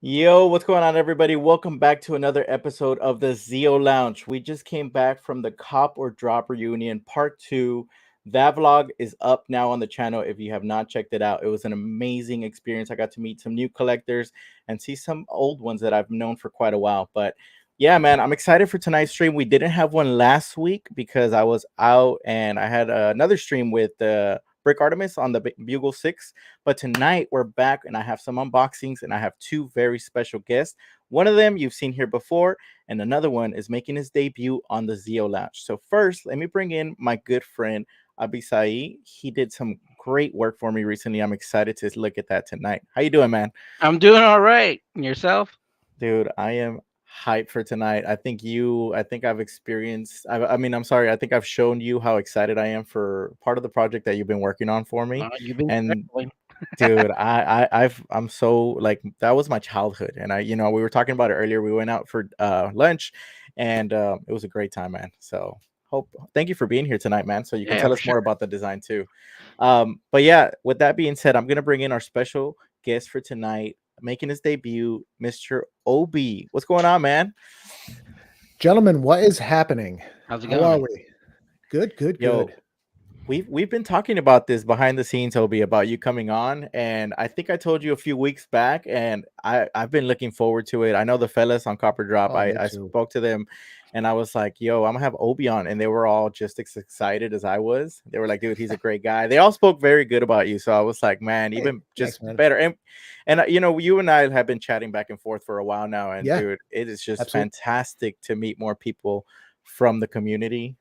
Yo, what's going on, everybody? Welcome back to another episode of the ZEO Lounge. We just came back from the Cop or Drop reunion, part two. That vlog is up now on the channel if you have not checked it out. It was an amazing experience. I got to meet some new collectors and see some old ones that I've known for quite a while. But yeah, man, I'm excited for tonight's stream. We didn't have one last week because I was out and I had another stream with Brick Artemis on the Bugle 6. But tonight we're back and I have some unboxings and I have two very special guests. One of them you've seen here before, and another one is making his debut on the ZEO Lounge. So first, let me bring in my good friend Abisai. He did some great work for me recently. I'm excited to look at that tonight. How you doing, man? I'm doing all right. And yourself? Dude, I am hyped for tonight. I think I've experienced, I'm sorry, I think I've shown you how excited I am for part of the project that you've been working on for me. You've been And traveling. dude, I'm so like that was my childhood, and we were talking about it earlier. We went out for lunch, and it was a great time, man. So thank you for being here tonight, man. So you can Yeah, tell for us more sure. about the design too. But yeah, with that being said, I'm gonna bring in our special guest for tonight, making his debut, Mr. Obi. What's going on, man? Gentlemen, what is happening? How's it How are going? we? Good, good, Yo, good. we've been talking about this behind the scenes, Obi, about you coming on, and I think I told you a few weeks back, and I've been looking forward to it. I know the fellas on Copper Drop. Oh, me I too. spoke to them, and I was like, "Yo, I'm gonna have Obi on," and they were all just as excited as I was. They were like, "Dude, he's a great guy." They all spoke very good about you, so I was like, "Man, Hey, even thanks, just man. better." And you and I have been chatting back and forth for a while now, and Yeah, dude, it is just absolutely. fantastic to meet more people from the community.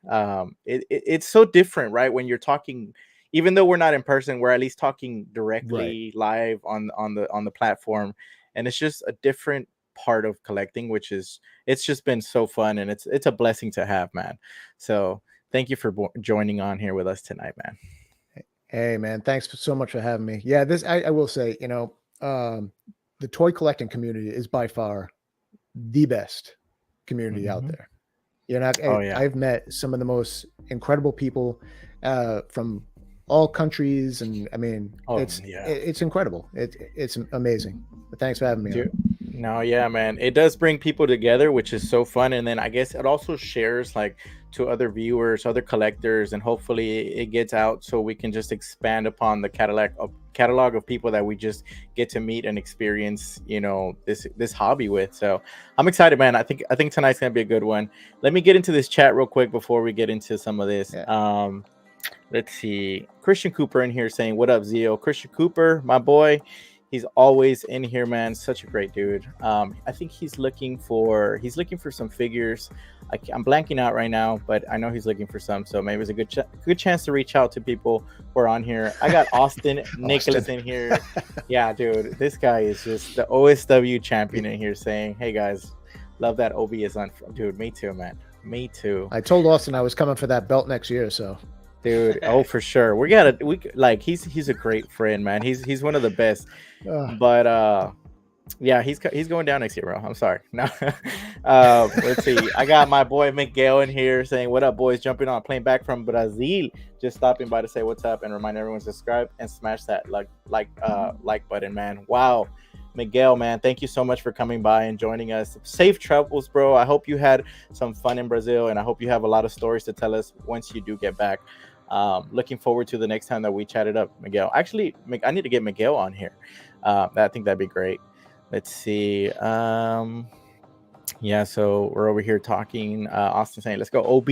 It's so different, right? When you're talking, even though we're not in person, we're at least talking Right. directly live on the platform, and it's just a different part of collecting, which is it's just been so fun, and it's a blessing to have, man. So thank you for joining on here with us tonight, man. Hey, man, thanks so much for having me. Yeah, I will say, the toy collecting community is by far the best community out Hmm. there. Oh yeah. I've met some of the most incredible people from all countries, and I mean, Oh yeah. it's incredible. It's amazing. But thanks for having me on. Dude, no, yeah, man. It does bring people together, which is so fun. And then I guess it also shares like to other viewers, other collectors, and hopefully it gets out so we can just expand upon the catalog of people that we just get to meet and experience, this hobby with. So I'm excited, man. I think tonight's gonna be a good one. Let me get into this chat real quick before we get into some of this. Yeah. Let's see. Christian Cooper in here saying, "What up, Zio?" Christian Cooper, my boy. He's always in here, man. Such a great dude. I think he's looking for some figures. I'm blanking out right now, but I know he's looking for some. So maybe it's a good chance to reach out to people who are on here. I got Austin Nicholas Austin. in here. Yeah, dude, this guy is just the OSW champion in here saying, "Hey guys, love that OB is on." Dude, me too, man. Me too. I told Austin I was coming for that belt next year, so Dude, oh for sure. We like he's a great friend, man. He's one of the best. uh, But yeah, he's going down next year, bro. I'm sorry. No. Let's see. I got my boy Miguel in here saying, "What up, boys? Jumping on plane back from Brazil. Just stopping by to say what's up and remind everyone to subscribe and smash that like button, man." Wow. Miguel, man, thank you so much for coming by and joining us. Safe travels, bro. I hope you had some fun in Brazil, and I hope you have a lot of stories to tell us once you do get back. Looking forward to the next time that we chat it up, Miguel. Actually, I need to get Miguel on here. I think that'd be great. Let's see. Yeah, so we're over here talking. Austin saying, "Let's go, OB."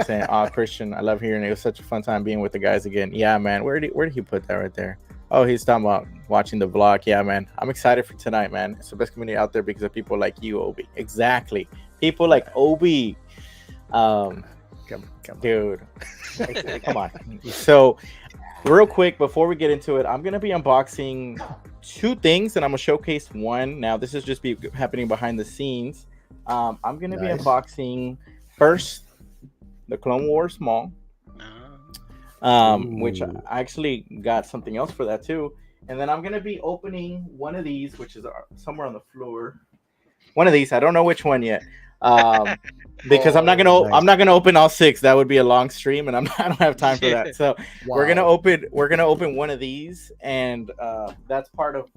Saying, "Oh, Christian, I love hearing it. It was such a fun time being with the guys again." Yeah, man. Where did he put that right there? Oh, he's talking about watching the vlog. Yeah, man. I'm excited for tonight, man. It's the best community out there because of people like you, OB. Exactly. People like OB. Um, come on. Dude, come on. So, real quick before we get into it, I'm gonna be unboxing two things, and I'm gonna showcase one. Now, this is just be happening behind the scenes. I'm gonna be Nice. unboxing first the Clone Wars Maul, which Ooh. I actually got something else for that too. And then I'm gonna be opening one of these, which is somewhere on the floor. One of these, I don't know which one yet. Um, because I'm not Oh, gonna Nice. I'm not gonna open all six. That would be a long stream, and I don't have time for that. So we're gonna Wow. open one of these, and that's part of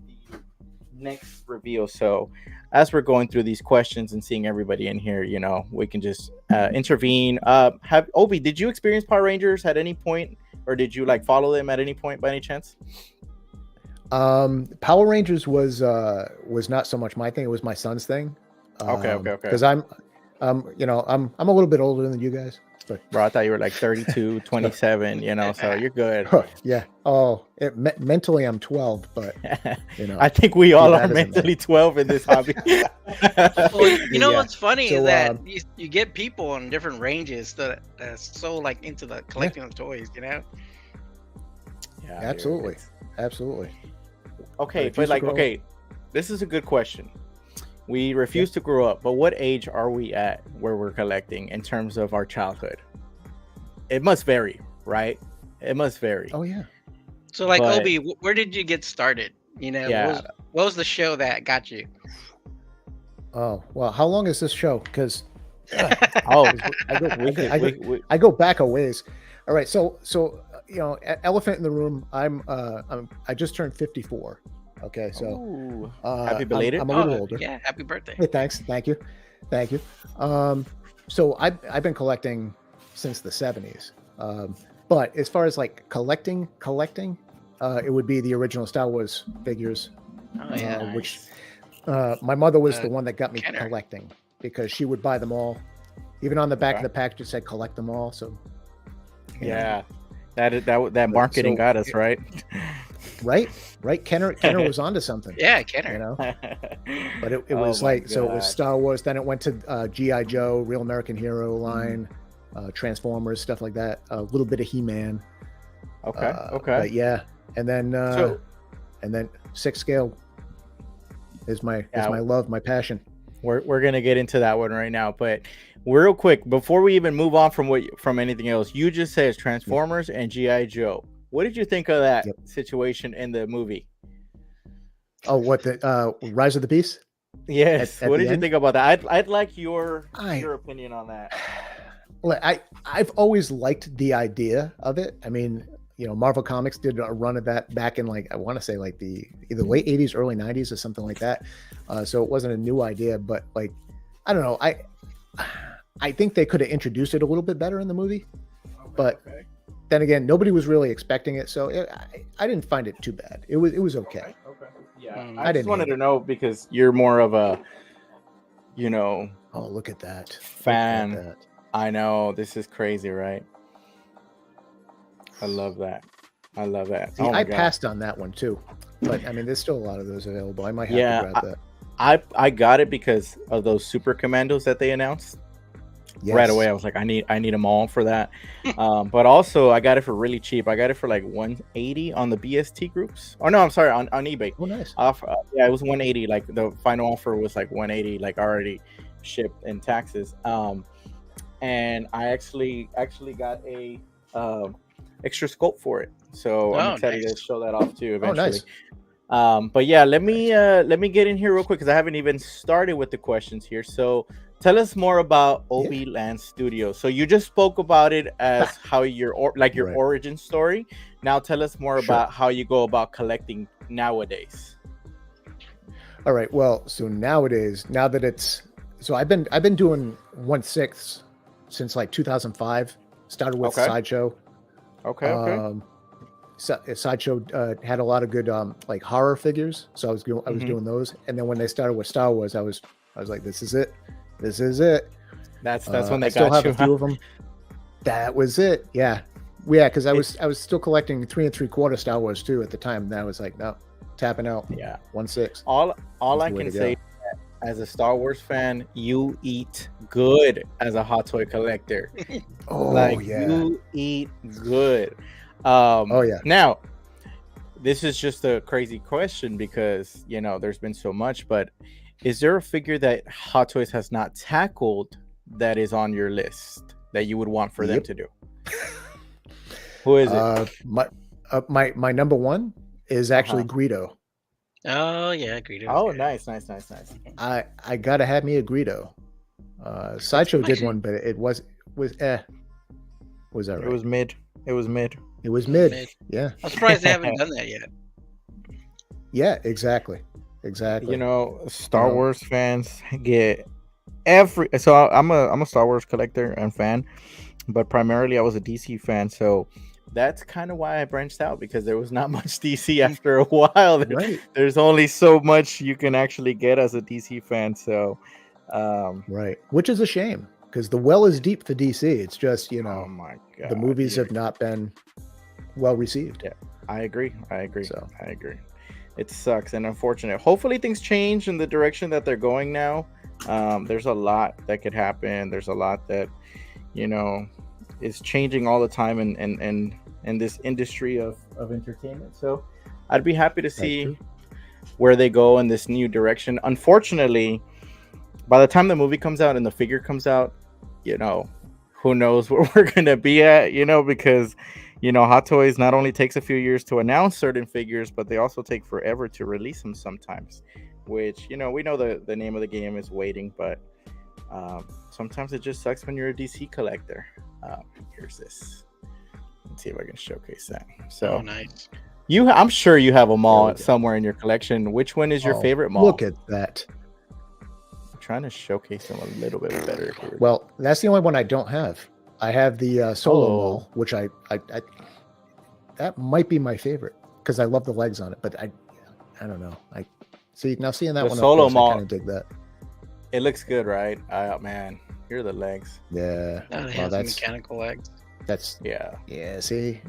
the next reveal. So as we're going through these questions and seeing everybody in here, we can just intervene. Have Obi, did you experience Power Rangers at any point, or did you like follow them at any point by any chance? Power Rangers was not so much my thing. It was my son's thing. Okay. Because I'm a little bit older than you guys. But bro, I thought you were like 32, 27, so you're good. Yeah. Mentally I'm 12, but I think we all are mentally 12 in this hobby. Well, what's funny is that you get people on different ranges that's so like into the collecting of toys, Yeah, absolutely. Okay, but like, this is a good question. We refuse to grow up, but what age are we at where we're collecting in terms of our childhood? It must vary, right? It must vary. Oh yeah. So like, Obi, where did you get started? What was the show that got you? Oh, well, how long is this show? Because I go back a ways. All right, so elephant in the room. I just turned 54. Okay, so happy belated. I'm a little older. Yeah, happy birthday. Hey, thanks, thank you. So I've been collecting since the 70s. But as far as like collecting, it would be the original Star Wars figures. Oh yeah, nice. Which my mother was the one that got me collecting, because she would buy them all. Even on the back of the package it said collect them all. So yeah, that marketing got us right. Right. Kenner was onto something. Yeah, Kenner. But it was like, so it was Star Wars. Then it went to G.I. Joe, Real American Hero line, Transformers, stuff like that. A little bit of He-Man. Okay. But yeah, and then 6 scale is my love, my passion. We're gonna get into that one right now, but real quick before we even move on from anything else, you just said Transformers and G.I. Joe. What did you think of that situation in the movie? Oh, what, the Rise of the Beast? Yes. What did you think about that? I'd like your opinion on that. Well, I've always liked the idea of it. I mean, Marvel Comics did a run of that back in, like, I want to say like the either late 80s, early 90s or something like that. So it wasn't a new idea, but like, I don't know. I think they could have introduced it a little bit better in the movie, but then again, nobody was really expecting it, so I didn't find it too bad. It was okay. Yeah, I just wanted to know, because you're more of a, oh, look at that fan. Look at that. I know, this is crazy, right? I love that. See, I passed on that one too, but I mean, there's still a lot of those available. I might have to grab that. I got it because of those Super Commandos that they announced. Yes. Right away I was like, I need them all for that. But also I got it for really cheap. I got it for like 180 on the BST groups. Oh no, I'm sorry, on eBay. Oh, nice. Yeah, it was 180. Like the final offer was like 180, like already shipped in taxes. And I actually got a extra scope for it, so I'm excited to show that off too eventually. Oh, nice. But yeah, let me get in here real quick, because I haven't even started with the questions here. So tell us more about Obi Land Studios. So you just spoke about it as how your origin story. Now tell us more about how you go about collecting nowadays. All right. Well, so nowadays, now that it's I've been doing 1/6 since like 2005. Started with Sideshow. Okay. Sideshow had a lot of good like horror figures, so I was doing those. And then when they started with Star Wars, I was like, this is it. That's when they still have a few of them. That was it. Yeah, because I was still collecting 3 3/4 Star Wars too at the time. And I was like, no, tapping out. Yeah, 1/6. All I can say, as a Star Wars fan, you eat good as a hot toy collector. You eat good. Now, this is just a crazy question, because there's been so much, but is there a figure that Hot Toys has not tackled that is on your list that you would want for them to do? Who is it? My number one is actually Greedo. Oh yeah, Greedo. Oh, nice. I gotta have me a Greedo. Sideshow did one, but it was that right? It was mid. Yeah. I'm surprised they haven't done that yet. Yeah, exactly. exactly. Star Wars fans get so I'm a Star Wars collector and fan, but primarily I was a DC fan, so that's kind of why I branched out, because there was not much DC after a while. Right. There's only so much you can actually get as a DC fan, so right, which is a shame, because the well is deep for DC. It's just oh my God, the movies have not been well received. Yeah, I agree. So I agree. It sucks and unfortunate. Hopefully things change in the direction that they're going now. There's a lot that could happen. There's a lot that is changing all the time in this industry of entertainment. So I'd be happy to see where they go in this new direction. Unfortunately, by the time the movie comes out and the figure comes out, who knows where we're gonna be at, because Hot Toys not only takes a few years to announce certain figures, but they also take forever to release them sometimes, which we know the name of the game is waiting, but sometimes it just sucks when you're a DC collector. Here's this. Let's see if I can showcase that. So nice. I'm sure you have a Maul somewhere in your collection. Which one is your favorite Maul? Look at that. I'm trying to showcase them a little bit better here. Well, that's the only one I don't have. I have the Solo Maul, which I that might be my favorite, because I love the legs on it, but I don't know. Seeing that the one Solo Maul, I kind of dig that. It looks good, right? Man, here are the legs. Yeah, that's mechanical legs. That's yeah. See,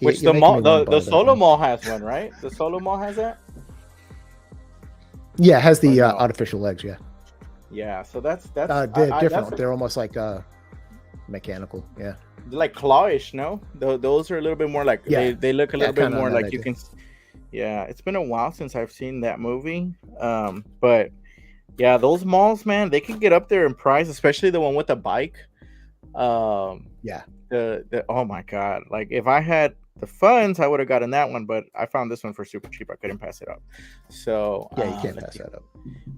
which the Solo Maul has one, right? The Solo Maul has that. Yeah, it has the artificial legs. Yeah. Yeah, so that's different. They're almost like mechanical. Yeah. They're like clawish, no? Those are a little bit more like they look a little bit more like you can. Yeah, it's been a while since I've seen that movie. But yeah, those Mauls, man, they can get up there in price, especially the one with the bike. Yeah. The oh my God, like if I had the funds, I would have gotten that one, but I found this one for super cheap. I couldn't pass it up. So yeah, you can't pass that up.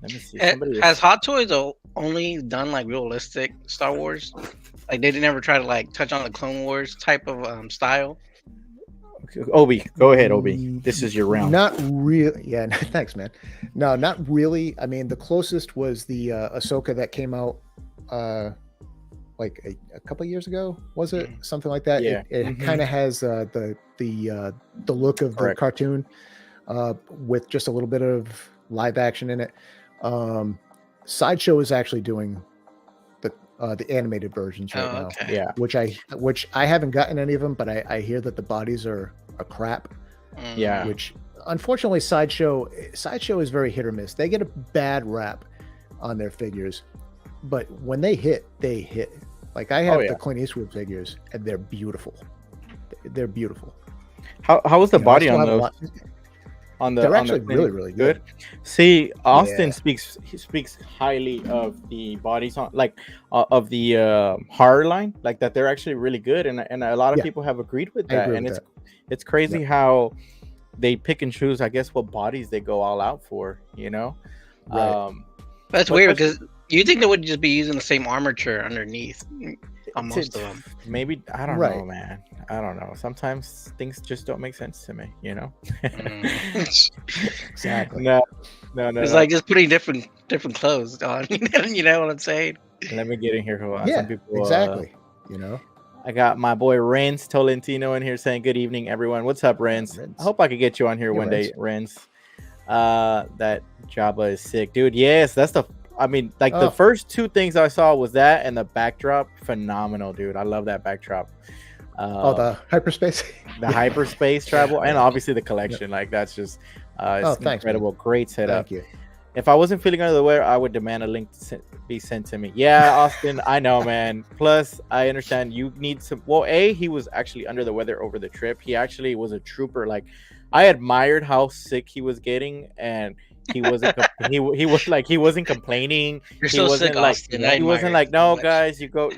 Let me see. Has Hot Toys only done like realistic Star Wars? Like they didn't ever try to like touch on the Clone Wars type of style? Obi, go ahead, Obi. This is your round. Not really. Yeah, thanks, man. No, not really. I mean, the closest was the Ahsoka that came out like a couple of years ago. Was it something like that? Yeah. It kind of has the look of the cartoon with just a little bit of live action in it. Sideshow is actually doing the animated versions right now. Okay. Yeah, which I haven't gotten any of them, but I hear that the bodies are crap. Yeah, which unfortunately Sideshow is very hit or miss. They get a bad rap on their figures, but when they hit. Like I have the Clint Eastwood figures, and they're beautiful. They're beautiful. How was the body on those? They're actually really good. See, Austin speaks highly of the bodies on of the horror line, like that they're actually really good, and a lot of people have agreed with that. And it's crazy how they pick and choose, I guess, what bodies they go all out for. Right. That's weird, because you think they would just be using the same armature underneath on most of them. Maybe, I don't know, man. I don't know. Sometimes things just don't make sense to me, Exactly. No. It's like just putting different clothes on. You know what I'm saying? Let me get in here. Yeah, some people, exactly. I got my boy Renz Tolentino in here saying good evening, everyone. What's up, Renz? I hope I could get you on here one day, Renz. That Jabba is sick, dude. Yes, that's the first two things I saw was that and the backdrop. Phenomenal, dude. I love that backdrop. The hyperspace. The hyperspace travel, and obviously the collection. Like that's just it's incredible. Man. Great setup. Thank you. If I wasn't feeling under the weather, I would demand a link to be sent to me. Yeah, Austin, I know, man. Plus, I understand you need some. Well, he was actually under the weather over the trip. He actually was a trooper. Like, I admired how sick he was getting, and he wasn't. he wasn't complaining. You're so sick, Austin. He wasn't like, no, guys, you go.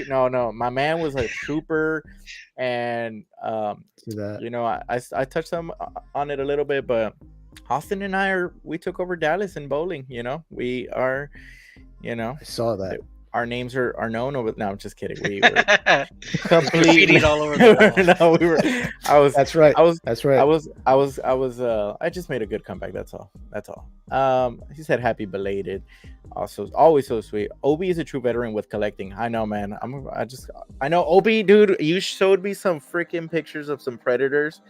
No. My man was a trooper, and I touched on it a little bit, but. Austin and we took over Dallas in bowling. We are, I saw that. our names are known. Over, no, I'm just kidding. We were completely all over the wall. No, we were. I was. That's right. That's right. I just made a good comeback. That's all. That's all. He said happy belated. Also, always so sweet. Obi is a true veteran with collecting. I know, man. I know, Obi, dude. You showed me some freaking pictures of some predators,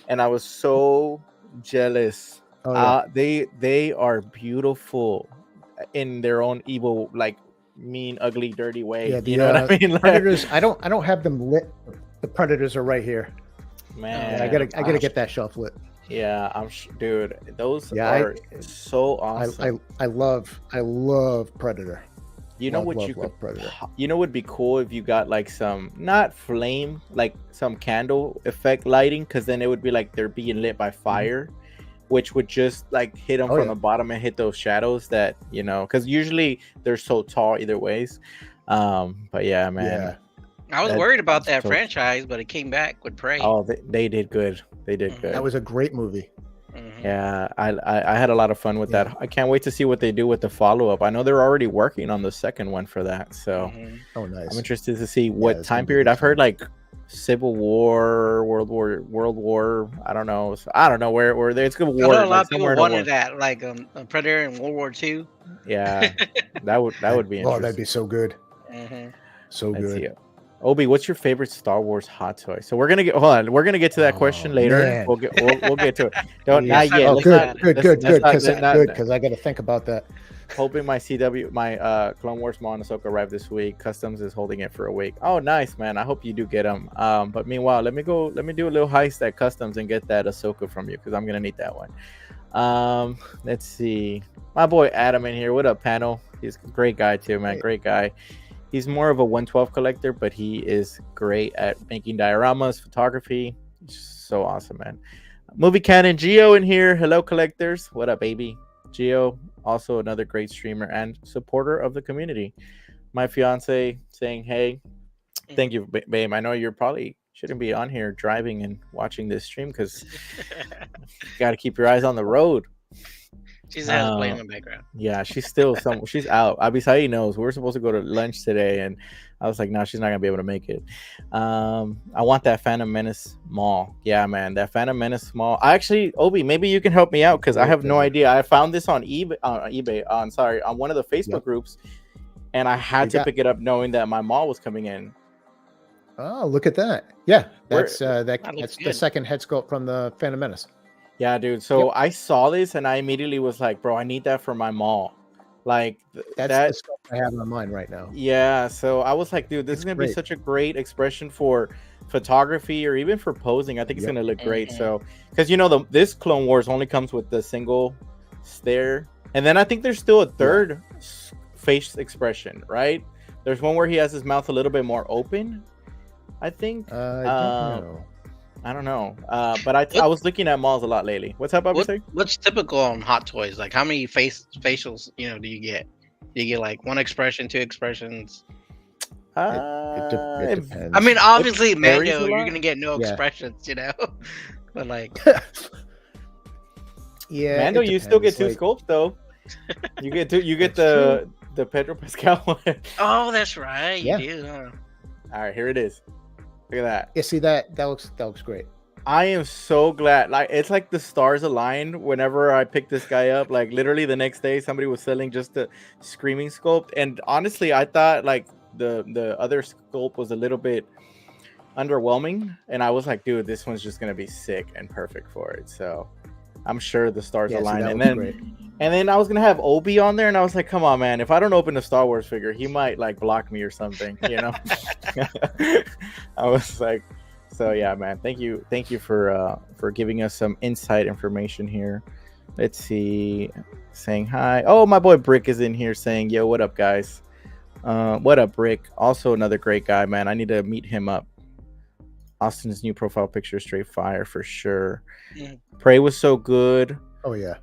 and I was so jealous. Oh, yeah. They are beautiful in their own evil, like mean, ugly, dirty way. Yeah, you know what I mean? Like, predators. I don't have them lit. The predators are right here. Man, I gotta get that shelf lit. Yeah, dude. Those are so awesome. I love Predator. You know what Predator. You know would be cool if you got like some, not flame, like some candle effect lighting, because then it would be like they're being lit by fire, which would just like hit them from the bottom and hit those shadows that, you know, because usually they're so tall either ways. But yeah, man. Yeah. I was worried about that franchise, but it came back with Prey. Oh, they did good. They did good. That was a great movie. Yeah, I had a lot of fun with that. I can't wait to see what they do with the follow-up. I know they're already working on the second one for that. So oh, nice. I'm interested to see what time period. I've heard like Civil War, World War. I don't know where it's good war. I know a lot of people wanted that, like Predator in World War II. Yeah, that would be interesting. Oh, that'd be so good. So good. Obi, what's your favorite Star Wars hot toy? So we're gonna get to that question later. Man. We'll get to it. Don't not yet. Oh, good. Because I got to think about that. Hoping my Clone Wars Maul and Ahsoka arrive this week. Customs is holding it for a week. Oh, nice, man. I hope you do get them. But meanwhile, let me do a little heist at Customs and get that Ahsoka from you, because I'm gonna need that one. Let's see. My boy Adam in here. What up, panel? He's a great guy too, man. Great guy. He's more of a 112 collector, but he is great at making dioramas, photography. So awesome, man. Movie Canon ZEO in here. Hello, collectors. What up, baby? ZEO, also another great streamer and supporter of the community. My fiance saying, hey, thank you, babe. I know you're probably shouldn't be on here driving and watching this stream, because you got to keep your eyes on the road. She's has playing in the background. Yeah, she's still she's out. Abisai knows we're supposed to go to lunch today, and I was like, no, she's not gonna be able to make it. I want that Phantom Menace Maul. Yeah, man, that Phantom Menace Maul. Obi, maybe you can help me out, because I have no idea. I found this on on one of the Facebook groups, and I had to pick it up knowing that my Maul was coming in. Oh, look at that! Yeah, that's the second head sculpt from the Phantom Menace. Yeah, dude. So I saw this and I immediately was like, bro, I need that for my Maul. Like that's the stuff I have on mine right now. Yeah. So I was like, dude, this is going to be such a great expression for photography or even for posing. I think it's going to look great. So, because, you know, this Clone Wars only comes with the single stare. And then I think there's still a third face expression, right? There's one where he has his mouth a little bit more open, I think. I don't know. But I was looking at Mauls a lot lately. What's up, Abisai? What's typical on Hot Toys? Like, how many facials, do you get? Do you get like one expression, two expressions? It depends. I mean, obviously, Mando, you're gonna get no expressions, But like, Mando, you still get two sculpts though. You get the Pedro Pascal one. Oh, that's right. You do. Huh? All right, here it is. Look at that. Yeah, see that looks great. I am so glad. Like, it's like the stars aligned whenever I picked this guy up. Like, literally the next day somebody was selling just the screaming sculpt, and honestly I thought like the other sculpt was a little bit underwhelming, and I was like, dude, this one's just gonna be sick and perfect for it. So I'm sure the stars aligned. And then I was gonna have Obi on there, and I was like, come on, man, if I don't open a Star Wars figure, he might like block me or something, I was like, so yeah, man, thank you for giving us some inside information here. Let's see, saying hi. Oh, my boy Brick is in here saying, yo, what up, guys? What up, Brick? Also another great guy, man. I need to meet him up. Austin's new profile picture, straight fire for sure. Prey was so good. Oh yeah.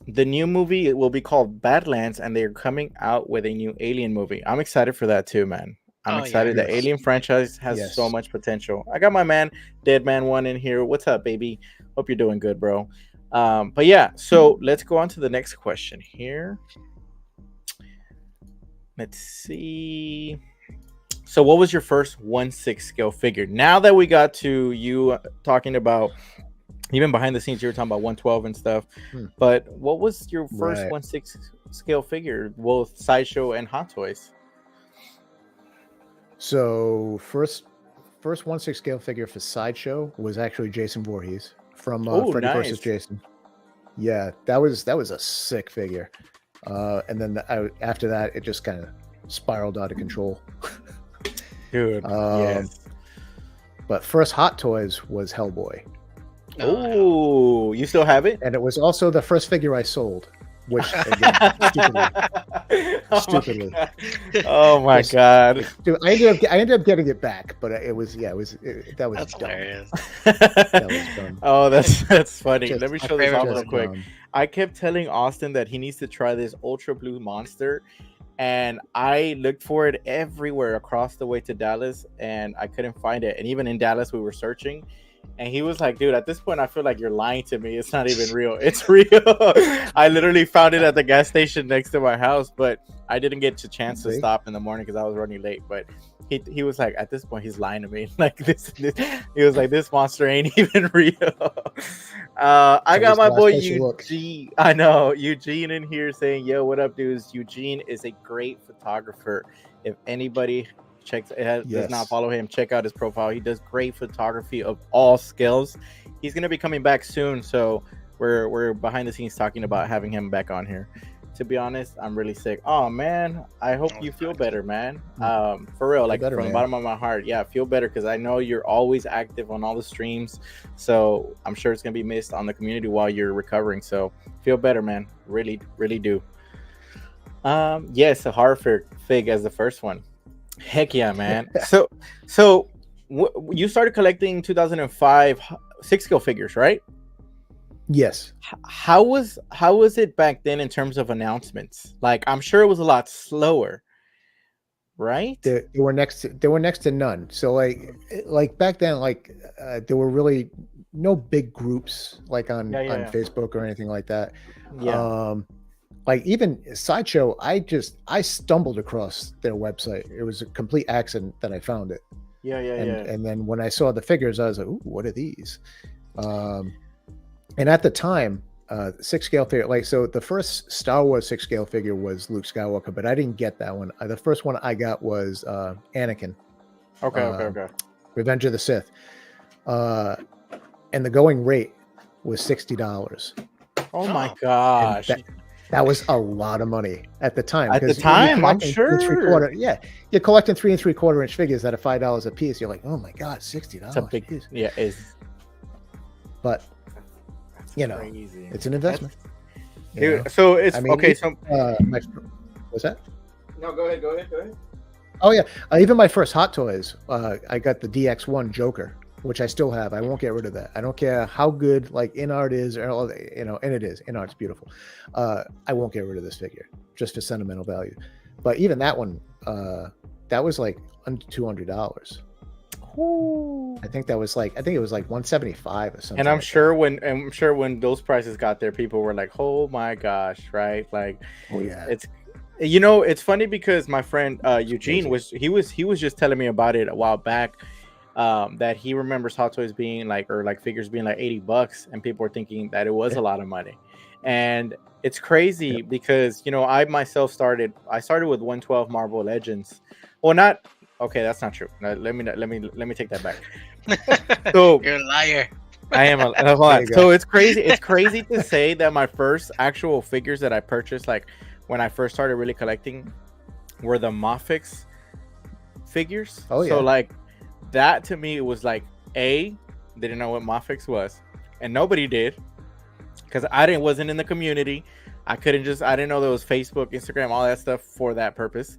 The new movie, it will be called Badlands, and they're coming out with a new Alien movie. I'm excited for that too, man. I'm excited. The Alien franchise has so much potential. I got my man Dead Man 1 in here. What's up, baby? Hope you're doing good, bro. But yeah, so let's go on to the next question here. Let's see. So what was your first 1/6 scale figure? Now that we got to you talking about, even behind the scenes, you were talking about 112 and stuff. But what was your first 1/6 scale figure, both Sideshow and Hot Toys? So first 1/6 scale figure for Sideshow was actually Jason Voorhees from Freddy vs. Jason. Yeah, that was a sick figure. And then after that, it just kind of spiraled out of control. Dude, yes. But first Hot Toys was Hellboy. Oh, you still have it? And it was also the first figure I sold, which again, stupidly. Oh my god! Dude, I ended up getting it back, but that was that's dumb. Hilarious. That was dumb. Oh, that's funny. Just, Let me show this off real quick. Dumb. I kept telling Austin that he needs to try this Ultra Blue Monster, and I looked for it everywhere across the way to Dallas, and I couldn't find it. And even in Dallas, we were searching. And he was like, dude, at this point, I feel like you're lying to me. It's not even real. It's real. I literally found it at the gas station next to my house, but I didn't get a chance to stop in the morning because I was running late. But he was like, at this point, he's lying to me. Like this he was like, this monster ain't even real. I got my boy Eugene. I know Eugene in here saying, yo, what up, dudes? Eugene is a great photographer. If anybody does not follow him, check out his profile. He does great photography of all scales. He's gonna be coming back soon, so we're behind the scenes talking about having him back on here. To be honest, I'm really sick. Oh man, I hope you feel better, man. For real, like from the bottom of my heart, yeah, feel better, because I know you're always active on all the streams, so I'm sure it's gonna be missed on the community while you're recovering. So feel better, man. Really do. Yes, a horror fig as the first one. Heck yeah, man. So you started collecting 2005 6 scale figures, right? Yes. How was it back then in terms of announcements? Like, I'm sure it was a lot slower, right? There were next to none. So like back then, like there were really no big groups like on Facebook or anything like that. Yeah. Like even Sideshow, I stumbled across their website. It was a complete accident that I found it. Yeah. And then when I saw the figures, I was like, ooh, what are these? And at the time, 6 scale figure, like, so the first Star Wars 6 scale figure was Luke Skywalker, but I didn't get that one. The first one I got was Anakin. Okay. Revenge of the Sith. And the going rate was $60. Oh my gosh. That was a lot of money at the time. At the time, I'm sure. You're collecting 3 3/4 inch figures that are $5 a piece. You're like, oh my god, $60. It's a big, but you know, crazy. It's an investment. So it's okay. So what's that? No, go ahead. Oh yeah, even my first Hot Toys, I got the DX1 Joker, which I still have. I won't get rid of that. I don't care how good like in art is, or and it is. In art's beautiful. I won't get rid of this figure just for sentimental value. But even that one, that was like under $200. I think it was like 175 or something. And I'm sure when those prices got there, people were like, "Oh my gosh!" Right? Like, oh yeah, it's. It's funny because my friend Eugene was just telling me about it a while back. That he remembers Hot Toys being like, or like figures being like $80, and people were thinking that it was a lot of money. And it's crazy because I myself started with 112 Marvel Legends. Well, not okay, that's not true. No, let me take that back. So you're a liar. I am a lot. So it's crazy to say that my first actual figures that I purchased, like when I first started really collecting, were the Mafix figures. Oh yeah. So like that to me, it was like didn't know what Mafix was, and nobody did, because I wasn't in the community. I didn't know there was Facebook, Instagram, all that stuff for that purpose.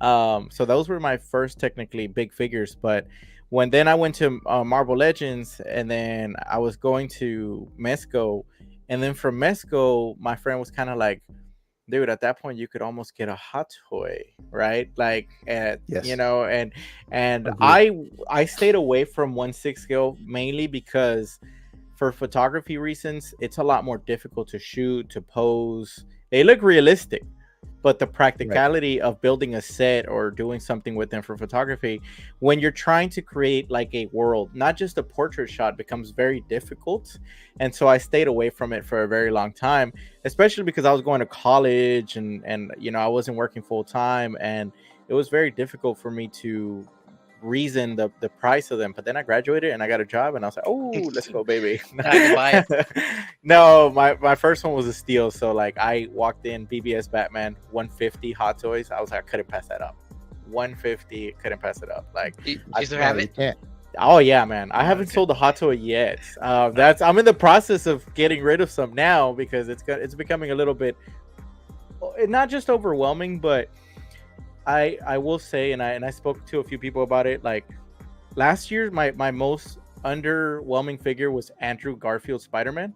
So those were my first technically big figures. But when then I went to Marvel Legends, and then I was going to Mezco, and then from Mezco, my friend was kind of like, dude, at that point you could almost get a Hot Toy, right? Like, yes. And I stayed away from 1/6 scale mainly because for photography reasons, it's a lot more difficult to shoot, to pose. They look realistic, but the practicality of building a set or doing something with them for photography, when you're trying to create like a world, not just a portrait shot, becomes very difficult. And so I stayed away from it for a very long time, especially because I was going to college and you know, I wasn't working full time, and it was very difficult for me to reason the price of them. But then I graduated and I got a job, and I was like, oh, let's go, baby. No, my first one was a steal. So like I walked in, BBS Batman 150 Hot Toys. I was like, I couldn't pass that up. 150, couldn't pass it up. Like, you still have it? Oh yeah, man. I haven't sold a hot toy yet. I'm in the process of getting rid of some now, because it's becoming a little bit, not just overwhelming, but I will say, and I spoke to a few people about it. Like last year, my most underwhelming figure was Andrew Garfield's Spider-Man.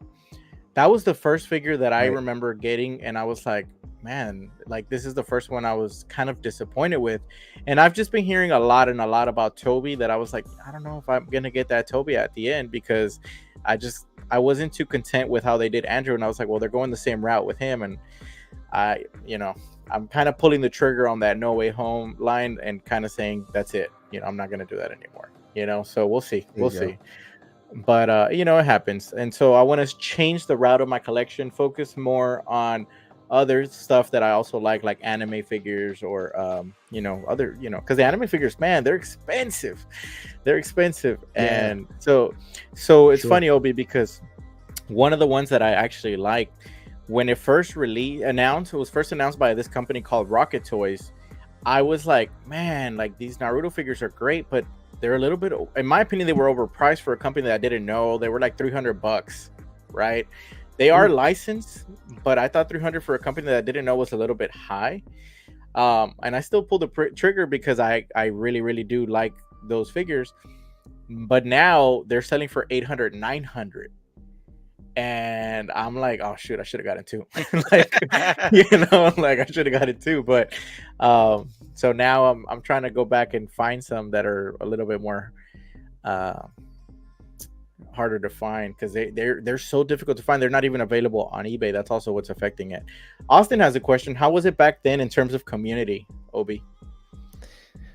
That was the first figure that I remember getting, and I was like, man, like this is the first one I was kind of disappointed with. And I've just been hearing a lot about Toby, that I was like, I don't know if I'm gonna get that Toby at the end, because I wasn't too content with how they did Andrew, and I was like, well, they're going the same route with him, and I'm kind of pulling the trigger on that No Way Home line and kind of saying that's it. I'm not gonna do that anymore. So we'll see. We'll see. But it happens, and so I want to change the route of my collection, focus more on other stuff that I also like anime figures, or other, because the anime figures, man, they're expensive. And so it's funny, Obi, because one of the ones that I actually like, when it first announced, it was first announced by this company called Rocket Toys. I was like, man, like these Naruto figures are great, but they're a little bit, in my opinion, they were overpriced for a company that I didn't know. They were like $300, right? They are licensed, but I thought 300 for a company that I didn't know was a little bit high. And I still pulled the trigger because I really, really do like those figures. But now they're selling for 800, 900. And I'm like, oh shoot, I should have gotten two. Like, like I should have got it too. But so now I'm trying to go back and find some that are a little bit more harder to find, because they're so difficult to find. They're not even available on eBay. That's also what's affecting it. Austin has a question. How was it back then in terms of community, Obi?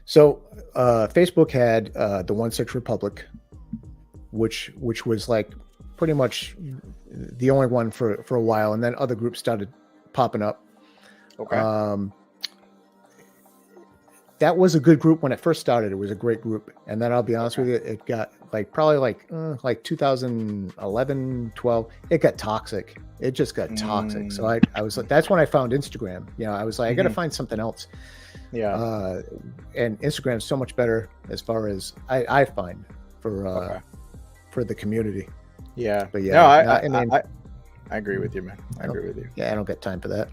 So Facebook had the 1/6 Republic, which was like pretty much the only one for a while, and then other groups started popping up. Okay. That was a good group when it first started. It was a great group, and then I'll be honest with you, it got probably 2011, 12. It got toxic. It just got toxic. So I was like, that's when I found Instagram. I was like, I got to find something else. Yeah. And Instagram is so much better as far as I find for the community. Yeah. But yeah, I agree with you, man. I agree with you. Yeah, I don't got time for that.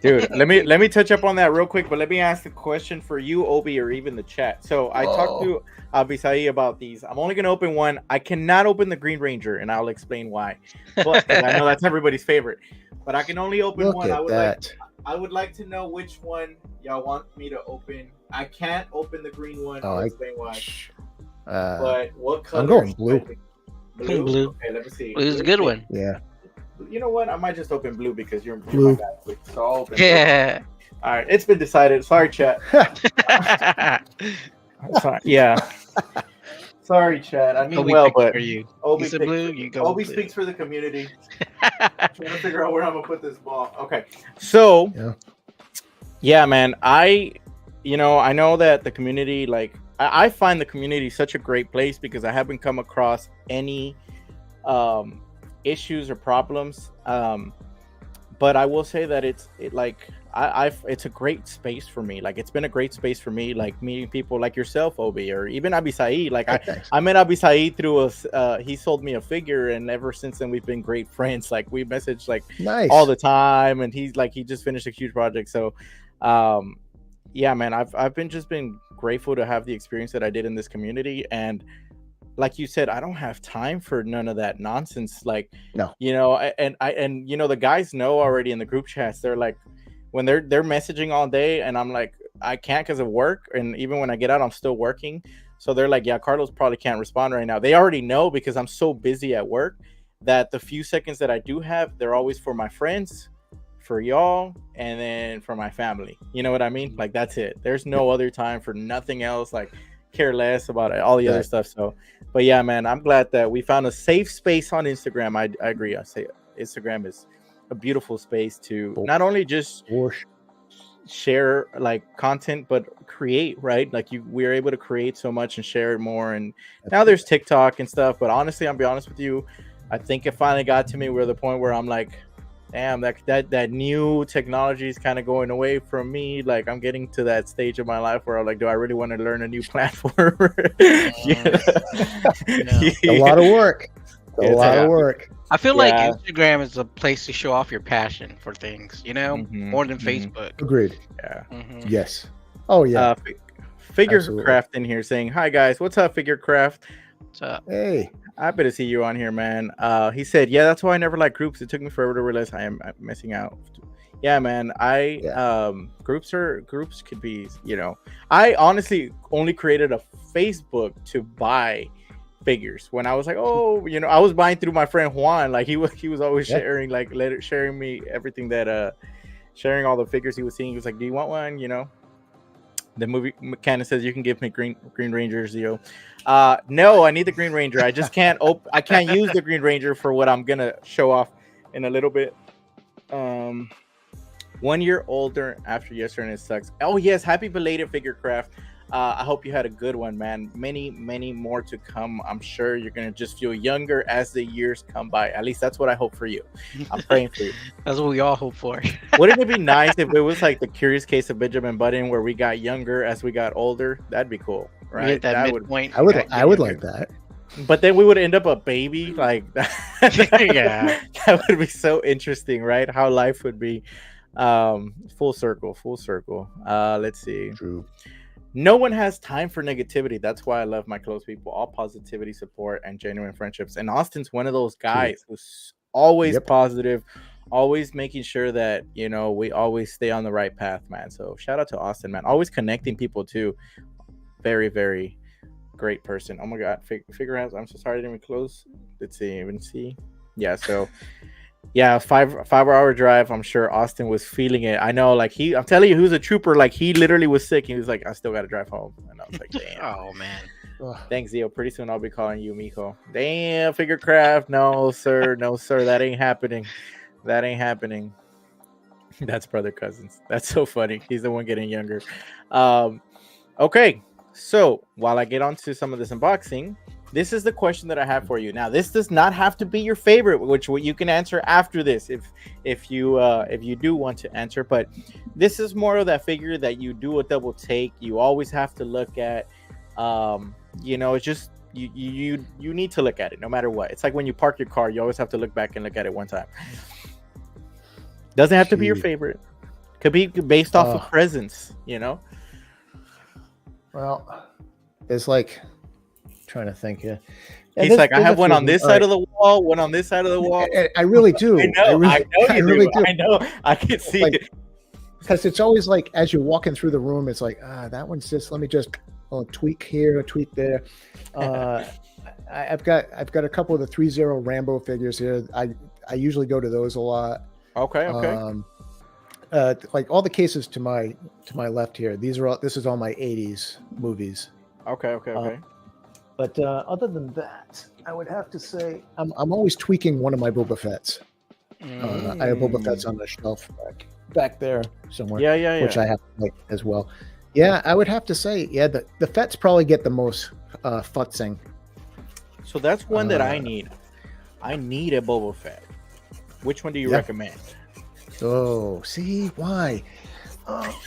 Dude, let me touch up on that real quick, but let me ask a question for you, Obi, or even the chat. So I talked to Abisai about these. I'm only gonna open one. I cannot open the Green Ranger, and I'll explain why. But I know that's everybody's favorite. But I can only open one. I would like to know which one y'all want me to open. I can't open the green one. I'll explain why. But what color? I'm going blue. Blue. Okay, let me see. Blue's a good one. Yeah. You know what? I might just open blue because you're blue. My guy. So I'll open blue. All right, it's been decided. Sorry, chat. Sorry. Yeah. Sorry, chat. I mean, Obi but for you. Obi blue. You go. Obi speaks for the community. I'm trying to figure out where I'm gonna put this ball. Okay, so yeah, man. I know that the community, like, I find the community such a great place because I haven't come across any issues or problems, but I will say that it's a great space for me. Like, it's been a great space for me, like meeting people like yourself, Obi, or even Abisai. Like, I met Abisai through he sold me a figure, and ever since then we've been great friends. Like, we message all the time, and he just finished a huge project. So yeah, man, I've been grateful to have the experience that I did in this community. And like you said, I don't have time for none of that nonsense. Like, no, and the guys know already in the group chats. They're like, when they're messaging all day, and I'm like, I can't because of work. And even when I get out, I'm still working. So they're like, yeah, Carlos probably can't respond right now. They already know because I'm so busy at work that the few seconds that I do have, they're always for my friends, for y'all and then for my family. You know what I mean? Like that's it. There's no other time for nothing else. Like care less about it, all the other stuff. So, but yeah, man, I'm glad that we found a safe space on Instagram. I agree. I say Instagram is a beautiful space to not only just share like content, but create, right? Like we're able to create so much and share it more. And now there's TikTok and stuff. But honestly, I'll be honest with you, I think it finally got to me where the point where I'm like, damn, that new technology is kind of going away from me. Like I'm getting to that stage of my life where I'm like, do I really want to learn a new platform? A lot of work. A lot of work. I feel like Instagram is a place to show off your passion for things, you know, more than Facebook. Agreed. Yeah. Yes. Oh yeah. Figurecraft in here saying, "Hi guys, what's up, Figurecraft? What's up? Hey, happy to see you on here, man." He said, "Yeah, that's why I never liked groups. It took me forever to realize I'm missing out." Yeah, man. Groups could be, you know. I honestly only created a Facebook to buy figures when I was like, oh, you know, I was buying through my friend Juan. Like he was always sharing, like sharing me everything that sharing all the figures he was seeing. He was like, do you want one? You know, the movie Cannon says you can give me Green Ranger ZEO. No, I need the Green Ranger. I just can't I can't use the Green Ranger for what I'm gonna show off in a little bit. 1 year older after yesterday, and it sucks. Oh yes, happy belated Figurecraft. I hope you had a good one, man. Many more to come. I'm sure you're gonna just feel younger as the years come by. At least that's what I hope for you. I'm praying for you. That's what we all hope for. Wouldn't it be nice if it was like the Curious Case of Benjamin Button, where we got younger as we got older? That'd be cool, right? That midpoint. I would like that. But then we would end up a baby, like that. Yeah, that would be so interesting, right? How life would be. Full circle. Let's see. True. No one has time for negativity. That's why I love my close people. All positivity, support, and genuine friendships. And Austin's one of those guys who's always positive, always making sure that, you know, we always stay on the right path, man. So shout out to Austin, man. Always connecting people too. Very, very great person. Oh my God. Figure out. I'm so sorry I didn't even close. Let's see. Yeah. So yeah, 5 hour drive. I'm sure Austin was feeling it. I know, like I'm telling you, he was a trooper. Like he literally was sick. He was like, I still got to drive home. And I was like, damn. Oh man. Thanks, ZEO. Pretty soon I'll be calling you Mijo. Damn, Figurecraft. No, sir. That ain't happening. That's brother cousins. That's so funny. He's the one getting younger. Okay. So while I get onto some of this unboxing, this is the question that I have for you. Now, this does not have to be your favorite, which you can answer after this if you do want to answer. But this is more of that figure that you do a double take. You always have to look at. You know, it's just you need to look at it no matter what. It's like when you park your car, you always have to look back and look at it one time. Doesn't have to be your favorite. Could be based off of presence. You know. Well, it's like. Trying to think here. He's like, I have one on this side of the wall, one on this side of the wall. I really do. I know you really do. I know. I can see it. Because it's always like, as you're walking through the room, it's like, that one's just, let me just tweak here, tweak there. I've got a couple of the 3-0 Rambo figures here. I usually go to those a lot. Okay. Like all the cases to my left here, this is all my 80s movies. Okay. But other than that, I would have to say I'm always tweaking one of my Boba Fett's. I have Boba Fett's on the shelf back there somewhere. Yeah. Which I have like as well. Yeah, I would have to say, the Fett's probably get the most futzing. So that's one that I need. I need a Boba Fett. Which one do you recommend? Oh, see why?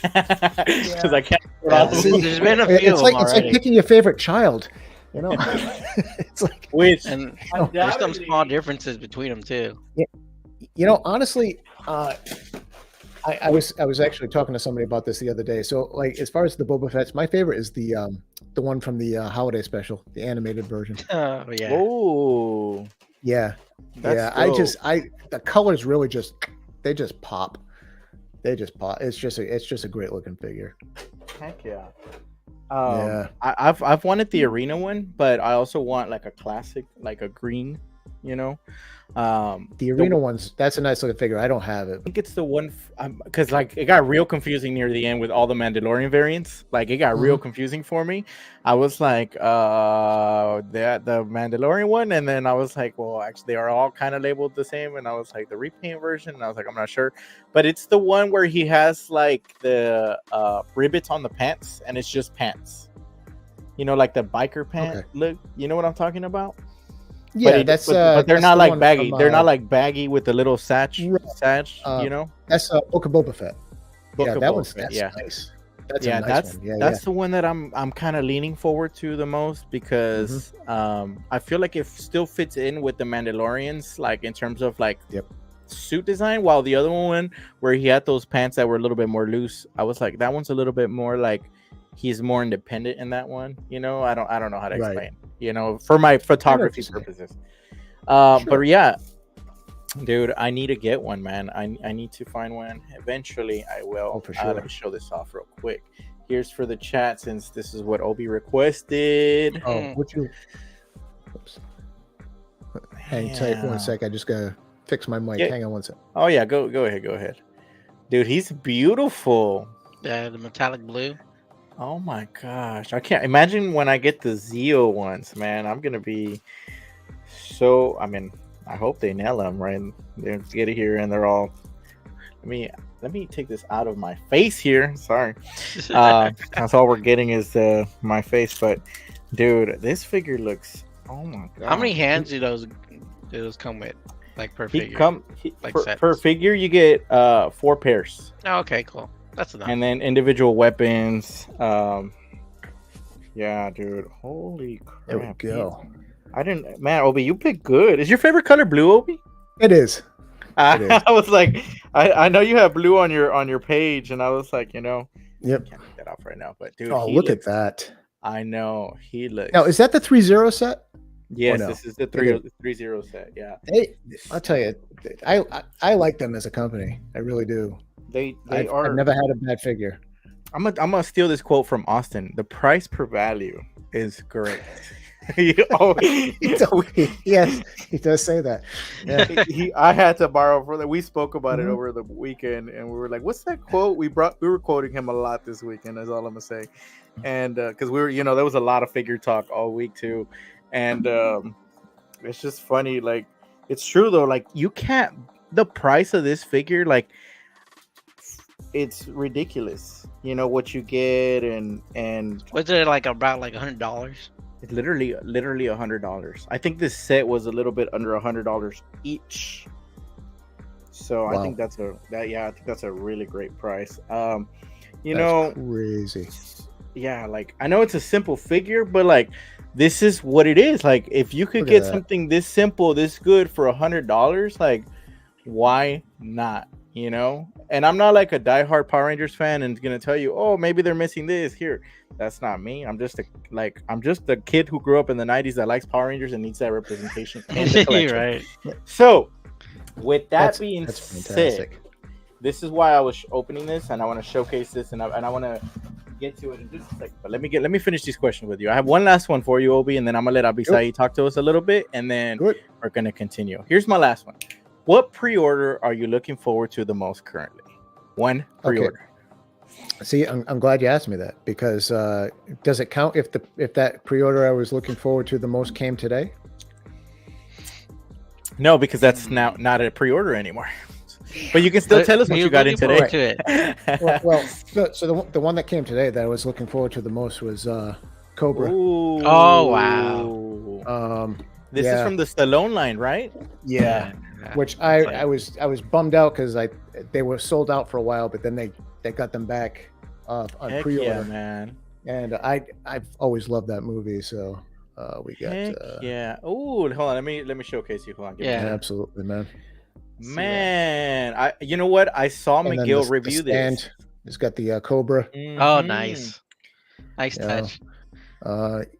Because I can't. There's been a few. It's like picking your favorite child. You know, it's like there's some small differences between them too. Yeah, you know, honestly, I was actually talking to somebody about this the other day. So, like, as far as the Boba Fett's, my favorite is the one from the holiday special, the animated version. Oh yeah. Oh yeah. That's dope. The colors really they just pop. It's just a great looking figure. Heck yeah. I've wanted the arena one, but I also want like a classic, like a green you know. The arena ones, that's a nice looking figure. I don't have it. I think it's the one because like it got real confusing near the end with all the Mandalorian variants. Like it got real confusing for me. I was like, the Mandalorian one, and then I was like, well, actually, they are all kind of labeled the same. And I was like, the repaint version, and I was like, I'm not sure, but it's the one where he has like the ribbits on the pants, and it's just pants. You know, like the biker pant look. You know what I'm talking about? Yeah, but they're not like baggy. They're not like baggy with the little sash. You know, that's Book of Boba Fett. That one's nice. That's one. That's the one that I'm kind of leaning forward to the most because I feel like it still fits in with the Mandalorians, like in terms of like suit design. While the other one where he had those pants that were a little bit more loose, I was like, that one's a little bit more like he's more independent in that one. You know, I don't know how to explain. You know, for my photography purposes. But yeah, dude, I need to get one, man. I need to find one. Eventually, I will. Oh, for sure. Let me show this off real quick. Here's for the chat, since this is what Obi requested. Oh, would you? Oops. Hang tight 1 sec. I just gotta fix my mic. Hang on 1 sec. Oh yeah, go ahead. Dude, he's beautiful. Yeah, the metallic blue. Oh my gosh, I can't imagine when I get the ZEO ones, man. I'm gonna be so. I mean, I hope they nail them, right? They get it here, and they're all. Let me take this out of my face here. Sorry, that's all we're getting is my face. But dude, this figure looks. Oh my god! How many hands do those come with? Like per figure? Per figure, you get 4 pairs. Oh, okay, cool. That's enough. And then individual weapons. Yeah, dude. Holy crap. There we go. Man, Obi, you picked good. Is your favorite color blue, Obi? It is. I was like, I know you have blue on your page, and I was like, you know, yep. I can't take that off right now, but dude, look at that. I know he looks. Now, is that the 3-0 set? Yes, this is the 3-0 set. Yeah. Hey, I'll tell you, I like them as a company. I really do. I've never had a bad figure. I'm gonna steal this quote from Austin. The price per value is great. Yes, he does say that. Yeah. I had to borrow for that. We spoke about it over the weekend, and we were like, "What's that quote?" We were quoting him a lot this weekend. That's all I'm gonna say. And because we were, there was a lot of figure talk all week too, and it's just funny. Like, it's true though. Like, you can't. The price of this figure, like, it's ridiculous. You know what you get, and was it like about like $100? It's literally $100. I think this set was a little bit under $100 each. So wow. I think that's a really great price. That's crazy. Yeah, like I know it's a simple figure, but like this is what it is. Like if you could get something this simple, this good for $100, like why not? And I'm not like a diehard Power Rangers fan and gonna tell you, oh, maybe they're missing this here. That's not me. I'm just a kid who grew up in the 90s that likes Power Rangers and needs that representation in the collection. Right. So with that being fantastic. said, this is why I was opening this, and I want to showcase this, and I want to get to it in just a second. But let me finish these questions with you. I have one last one for you, Obi, and then I'm gonna let Abisai talk to us a little bit, and then we're gonna continue. Here's my last one. What pre-order are you looking forward to the most currently? One pre-order. Okay. See, I'm glad you asked me that, because does it count if that pre-order I was looking forward to the most came today? No, because that's now not a pre-order anymore. But you can still tell us what you got in today. well, so the one that came today that I was looking forward to the most was Cobra. Ooh. Oh wow! This is from the Stallone line, right? Yeah. Which I was bummed out because they were sold out for a while, but then they got them back on pre-order. Yeah, man. And I've always loved that movie, so we got yeah. Oh, hold on, let me showcase you. Hold on. Yeah, absolutely, man. Man, you know what? I saw Miguel review this. It's got the Cobra. Mm-hmm. Oh, nice touch.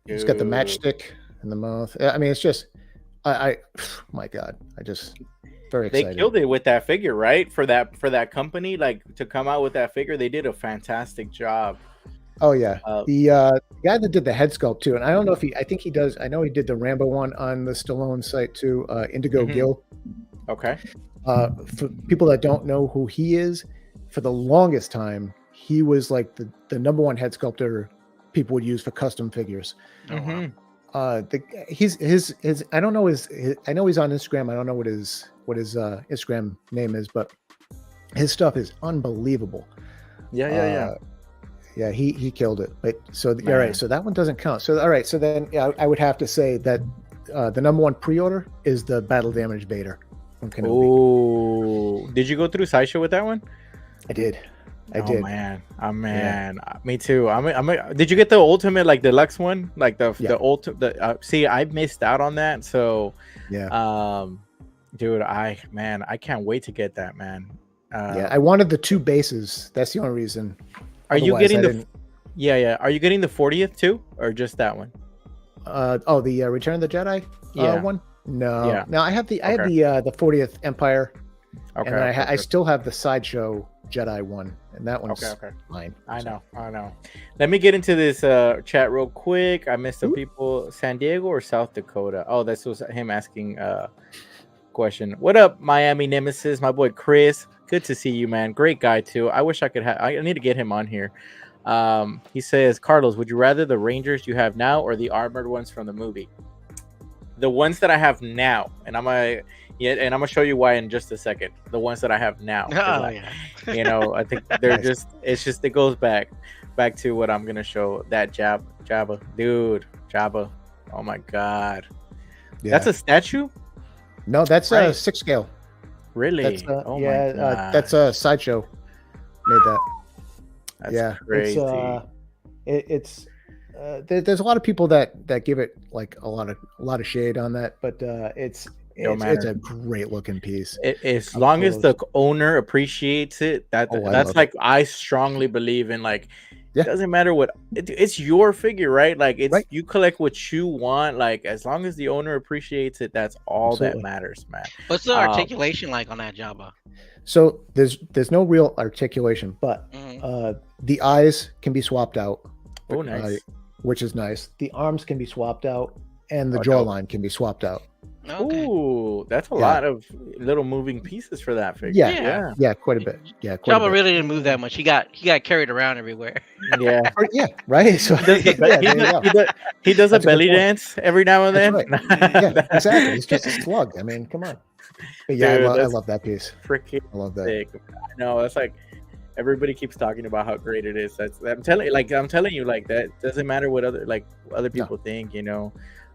It's got the matchstick in the mouth. I mean, it's just, my God, very excited. They killed it with that figure, right? For that company, like to come out with that figure, they did a fantastic job. Oh yeah, guy that did the head sculpt too, and I don't know if I think he does. I know he did the Rambo one on the Stallone site too. Indigo Gill. Okay. For people that don't know who he is, for the longest time, he was like the number one head sculptor people would use for custom figures. His I don't know his I know he's on Instagram. I don't know what his Instagram name is, but his stuff is unbelievable. Yeah, he killed it. But so all right, so that one doesn't count. So all right, so then I would have to say that the number one pre-order is the Battle Damage Vader from Kenobi. Oh, did you go through Sideshow with that one? I did. I did. Man. Me too. Did you get the ultimate, like deluxe one, like the ultimate? See, I missed out on that. So dude, I can't wait to get that, man. I wanted the two bases. That's the only reason. Are you getting the? Yeah. Are you getting the 40th too, or just that one? The Return of the Jedi one. No, I have the 40th Empire. Okay. And I still have the Sideshow Jedi one, and that one's mine. I know. Let me get into this chat real quick. I missed some people. San Diego or South Dakota? Oh, this was him asking question. What up, Miami Nemesis? My boy Chris. Good to see you, man. Great guy too. I wish I could have. I need to get him on here. He says, Carlos, would you rather the Rangers you have now or the armored ones from the movie? The ones that I have now, and I'm gonna show you why in just a second. The ones that I have now, I think they're just. It goes back to what I'm gonna show. That Jabba, dude, Jabba. Oh my god, that's a statue. No, that's a 6 scale. Really? That's, that's a Sideshow made that. That's crazy. It's there's a lot of people that give it like a lot of shade on that, but it's a great looking piece. As long as the owner appreciates it, that's like I strongly believe in. Like, it doesn't matter what it's your figure, right? Like you collect what you want. Like as long as the owner appreciates it, that's all that matters, man. What's the articulation like on that Jabba? So there's no real articulation, but the eyes can be swapped out. Oh, nice. Which is nice. The arms can be swapped out, and the jawline can be swapped out. Okay. Ooh, that's a lot of little moving pieces for that figure. Yeah, quite a bit. Yeah, Jabba really didn't move that much. He got carried around everywhere. Yeah, right. So he does a belly dance every now and then. Right. Yeah, exactly. He's just a slug. I mean, come on. But yeah, dude, I love that piece. Freaking, I love that. Sick. I know. That's like everybody keeps talking about how great it is. I'm telling you, like that doesn't matter what other people think.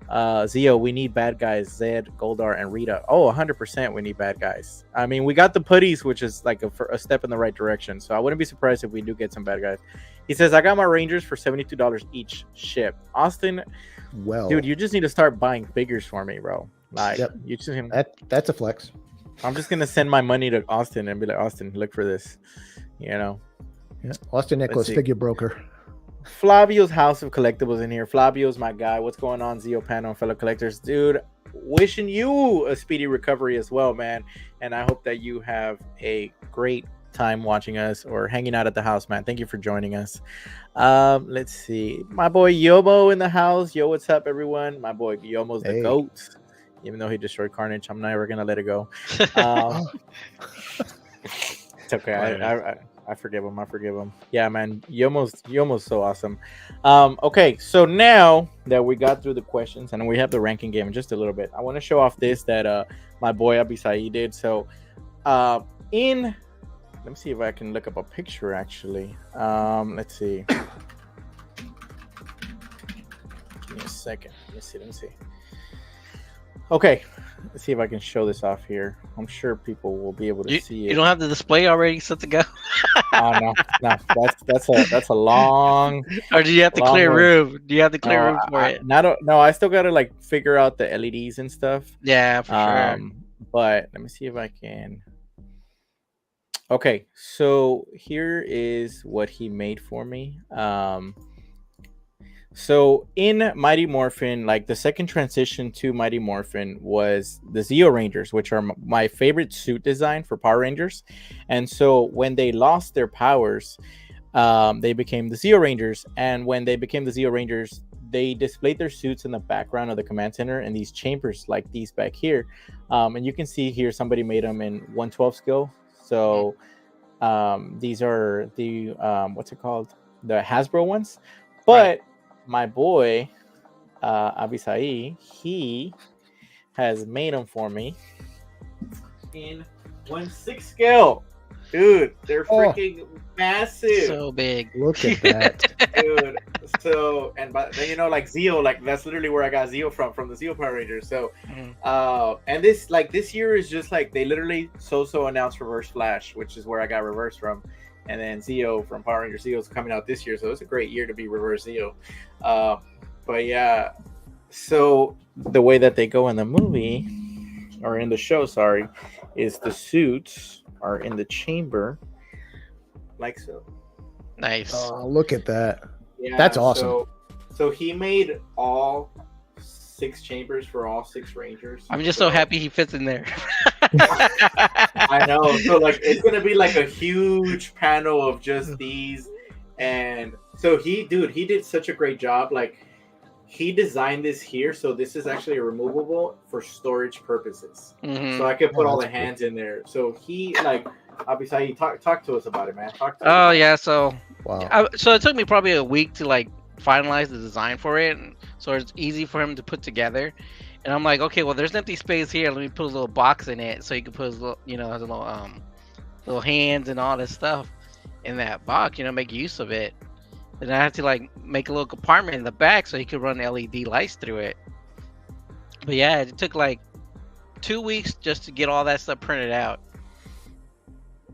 ZEO, we need bad guys. Zed, Goldar, and Rita. Oh, 100% we need bad guys. I mean, we got the putties, which is like a step in the right direction. So I wouldn't be surprised if we do get some bad guys. He says, I got my Rangers for $72 each ship. Austin, dude, you just need to start buying figures for me, bro. Like, you just that's a flex. I'm just gonna send my money to Austin and be like, Austin, look for this. Yeah, Austin Nicholas, figure broker. Flavio's House of Collectibles in here. Flavio's my guy. What's going on, ZEO panel and fellow collectors? Dude, wishing you a speedy recovery as well, man. And I hope that you have a great time watching us or hanging out at the house, man. Thank you for joining us. Let's see. My boy Yomo in the house. Yo, what's up, everyone? My boy Yomo's the GOAT. Even though he destroyed Carnage, I'm never going to let it go. It's okay. I forgive him. Yeah, man. Yomo's so awesome. Okay, so now that we got through the questions and we have the ranking game in just a little bit, I want to show off this that my boy Abisai did. So let me see if I can look up a picture actually. Let's see. Give me a second. Let me see. Okay, let's see if I can show this off here. I'm sure people will be able to see it. You don't have the display already set to go? Oh no, that's a long. Or do you have to clear room? Do you have to clear room for it? No, I still gotta like figure out the LEDs and stuff. Yeah, for sure. But let me see if I can. Okay, so here is what he made for me. So in Mighty Morphin, like the second transition to Mighty Morphin was the ZEO Rangers, which are my favorite suit design for Power Rangers. And so when they lost their powers, they became the ZEO Rangers. And when they became the ZEO Rangers, they displayed their suits in the background of the command center in these chambers like these back here. And you can see here somebody made them in 112 skill. So these are the what's it called, the Hasbro ones. But my boy Abisai, he has made them for me in 1/6 scale. Dude, they're freaking massive. So big. Look at that. Dude. So, and then, you know, like ZEO, like that's literally where I got ZEO from the ZEO Power Rangers. So and this year is just like they literally so announced Reverse Flash, which is where I got Reverse from, and then ZEO from Power Rangers ZEO is coming out this year, so it's a great year to be Reverse ZEO. But yeah, so the way that they go in the movie or in the show, sorry, is the suits are in the chamber like so. Nice. Oh, look at that. Yeah, that's awesome. So he made all 6 chambers for all 6 Rangers. I'm just so happy he fits in there. I know. So like it's gonna be like a huge panel of just these, and so he did such a great job. Like he designed this here, so this is actually removable for storage purposes. Mm-hmm. So I could put all the hands in there. So he like obviously talk to us about it, man. Oh yeah, so wow. So it took me probably a week to like finalize the design for it, and so it's easy for him to put together. And I'm like, okay, well, there's empty space here. Let me put a little box in it so he can put his little, you know, his little hands and all this stuff in that box. You know, make use of it. And I had to like make a little compartment in the back so he could run LED lights through it. But yeah, it took like 2 weeks just to get all that stuff printed out.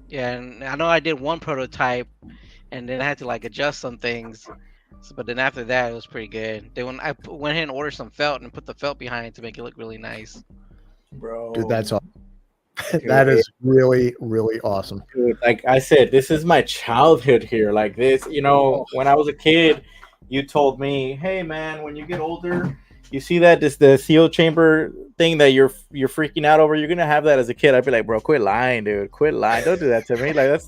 Yeah, and I know I did one prototype, and then I had to like adjust some things. So, but then after that, it was pretty good. Then when I went ahead and ordered some felt and put the felt behind it to make it look really nice. Bro, dude, that's awesome. That is really, really awesome. Dude, like I said, this is my childhood here. Like this, you know, when I was a kid, you told me, "Hey, man, when you get older, you see that the ZEO chamber thing that you're freaking out over. You're gonna have that as a kid." I'd be like, "Bro, quit lying, dude. Quit lying. Don't do that to me. Like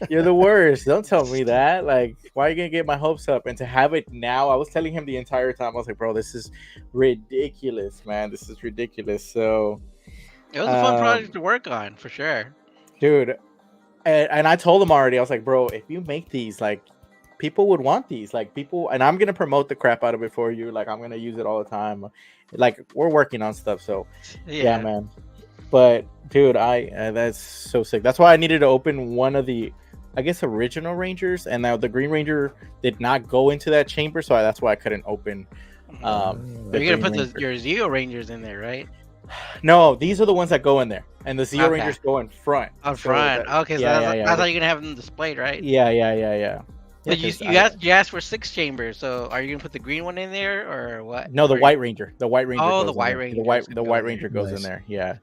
you're the worst. Don't tell me that. Like, why are you gonna get my hopes up?" And to have it now, I was telling him the entire time. I was like, "Bro, this is ridiculous, man. This is ridiculous." So. It was a fun project to work on, for sure. Dude, and I told him already, I was like, bro, if you make these, like, people would want these. Like, people, and I'm going to promote the crap out of it for you. Like, I'm going to use it all the time. Like, we're working on stuff, so, yeah man. But, dude, that's so sick. That's why I needed to open one of the, I guess, original Rangers, and now the Green Ranger did not go into that chamber, so that's why I couldn't open. You're going to put your ZEO Rangers in there, right? No, these are the ones that go in there, and the ZEO Rangers go in front. Up front. Okay, so that's how you're gonna have them displayed, right? Yeah. But you asked for 6 chambers, so are you gonna put the green one in there or what? No, the White Ranger. The White Ranger. Oh, the White Ranger. The White Ranger goes in there. Yeah.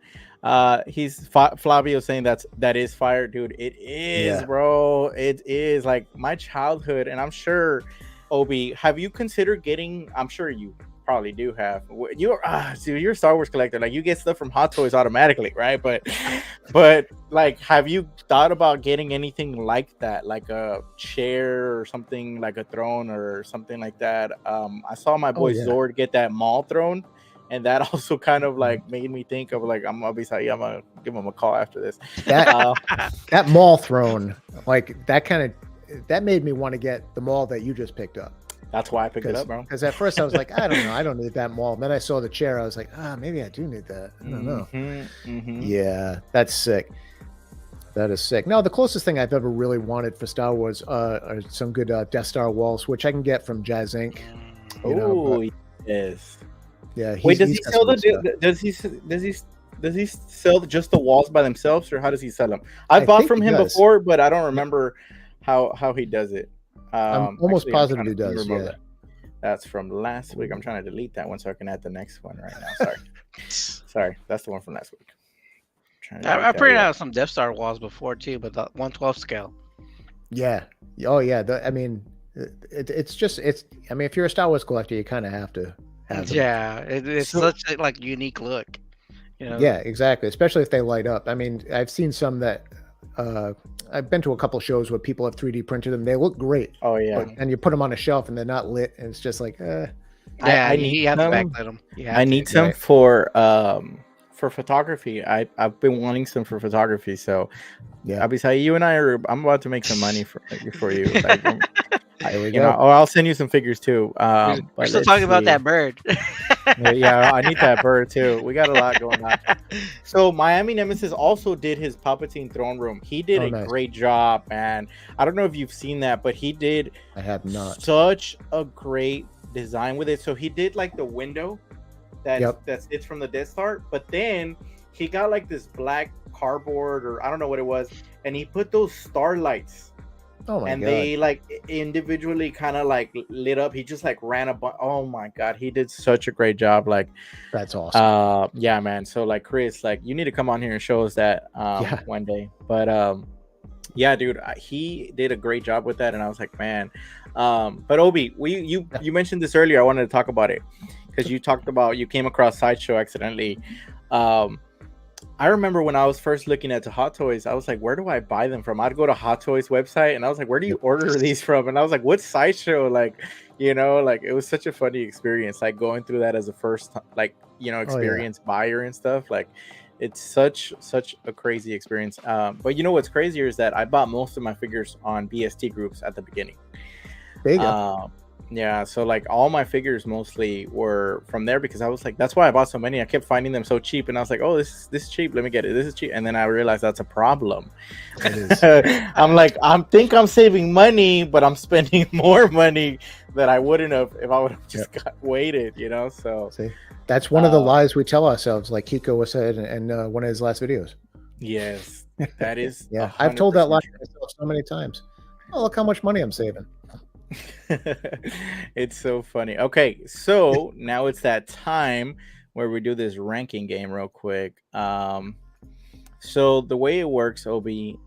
He's Flavio saying that is fire, dude. It is, bro. It is like my childhood, and I'm sure, Obi, have you considered getting? I'm sure you probably do have. You're a Star Wars collector. Like you get stuff from Hot Toys automatically, right? But like, have you thought about getting anything like that, like a chair or something, like a throne or something like that? I saw my boy Zord get that Maul throne, and that also kind of like made me think of like I'm gonna give him a call after this. That Maul throne, like that made me want to get the Maul that you just picked up. That's why I picked it up, bro. Because at first I was like, I don't know, I don't need that Maul. And then I saw the chair, I was like, maybe I do need that. I don't know. Mm-hmm. Yeah, that's sick. That is sick. No, the closest thing I've ever really wanted for Star Wars are some good Death Star walls, which I can get from Jazz Inc. Oh, yes. Yeah. Wait, does he sell Does he sell just the walls by themselves, or how does he sell them? I bought from him before, but I don't remember how he does it. I'm almost positive he does. Yeah. That's from last week. I'm trying to delete that one so I can add the next one right now. Sorry, that's the one from last week. I printed out some Death Star walls before too, but the 112 scale. Yeah. Oh yeah. I mean, it's just. I mean, if you're a Star Wars collector, you kind of have to have them. Yeah, it's such a like unique look. You know? Yeah, exactly. Especially if they light up. I mean, I've seen some that I've been to a couple shows where people have 3D printed them. They look great. Oh yeah. And you put them on a shelf and they're not lit, and it's just like, Yeah, I you need have to some. backlight them. I need some for photography. I've been wanting some for photography. So yeah. Abisai, you and I are. I'm about to make some money for you. Like, There we you go. know, or I'll send you some figures too. We're But still let's talking about see. that bird. Yeah, I need that bird too. We got a lot going on. So Miami Nemesis also did his Palpatine throne room. He did a nice. great job, and I don't know if you've seen that, but he did I have not. such a great design with it. So he did like the window that sits from the Death Star, but then he got like this black cardboard, or I don't know what it was, and he put those starlights. Oh my and god. they like individually kind of like lit up. He just like ran a oh my god, he did such a great job. Like, that's awesome. Yeah, man. So like, Chris, like, you need to come on here and show us that one day. But yeah, dude, he did a great job with that, and I was like, man. But Obi, you mentioned this earlier. I wanted to talk about it because you talked about you came across Sideshow accidentally. I remember when I was first looking at the Hot Toys, I was like, where do I buy them from? I'd go to Hot Toys website and I was like, where do you order these from? And I was like, what's Sideshow? Like, you know, like, it was such a funny experience, like going through that as a first, like, you know, experienced buyer and stuff. Like, it's such a crazy experience. But you know what's crazier is that I bought most of my figures on BST groups at the beginning. There you go. Yeah, so like all my figures mostly were from there because I was like, that's why I bought so many. I kept finding them so cheap, and I was like, oh, this is cheap. Let me get it. This is cheap, and then I realized that's a problem. It is. I'm like, I'm saving money, but I'm spending more money that I wouldn't have if I would have just waited. You know, so see, that's one of the lies we tell ourselves, like Kiko was said in one of his last videos. Yes, that is. Yeah, I've told that lie to myself so many times. Oh, look how much money I'm saving. It's so funny. Okay, so now it's that time where we do this ranking game real quick. So the way it works, Obi,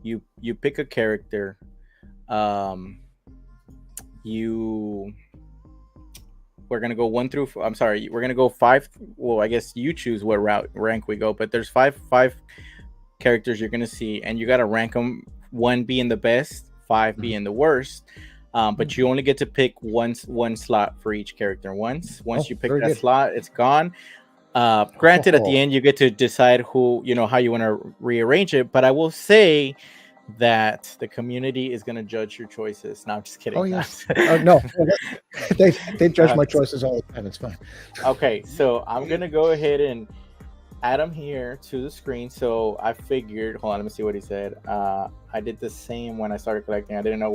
you pick a character. We're gonna go 1 through. I'm sorry, we're gonna go 5. Well, I guess you choose what rank we go, but there's five characters you're gonna see, and you gotta rank them. 1 being the best, 5 being the worst. But you only get to pick one slot for each character. Once you pick that slot, it's gone. Granted, at the end, you get to decide who, you know, how you want to rearrange it. But I will say that the community is going to judge your choices. No, I'm just kidding. Oh, yes. No, they judge my choices all the time. It's fine. Okay, so I'm going to go ahead and add him here to the screen. So I figured, hold on, let me see what he said. I did the same when I started collecting. I didn't know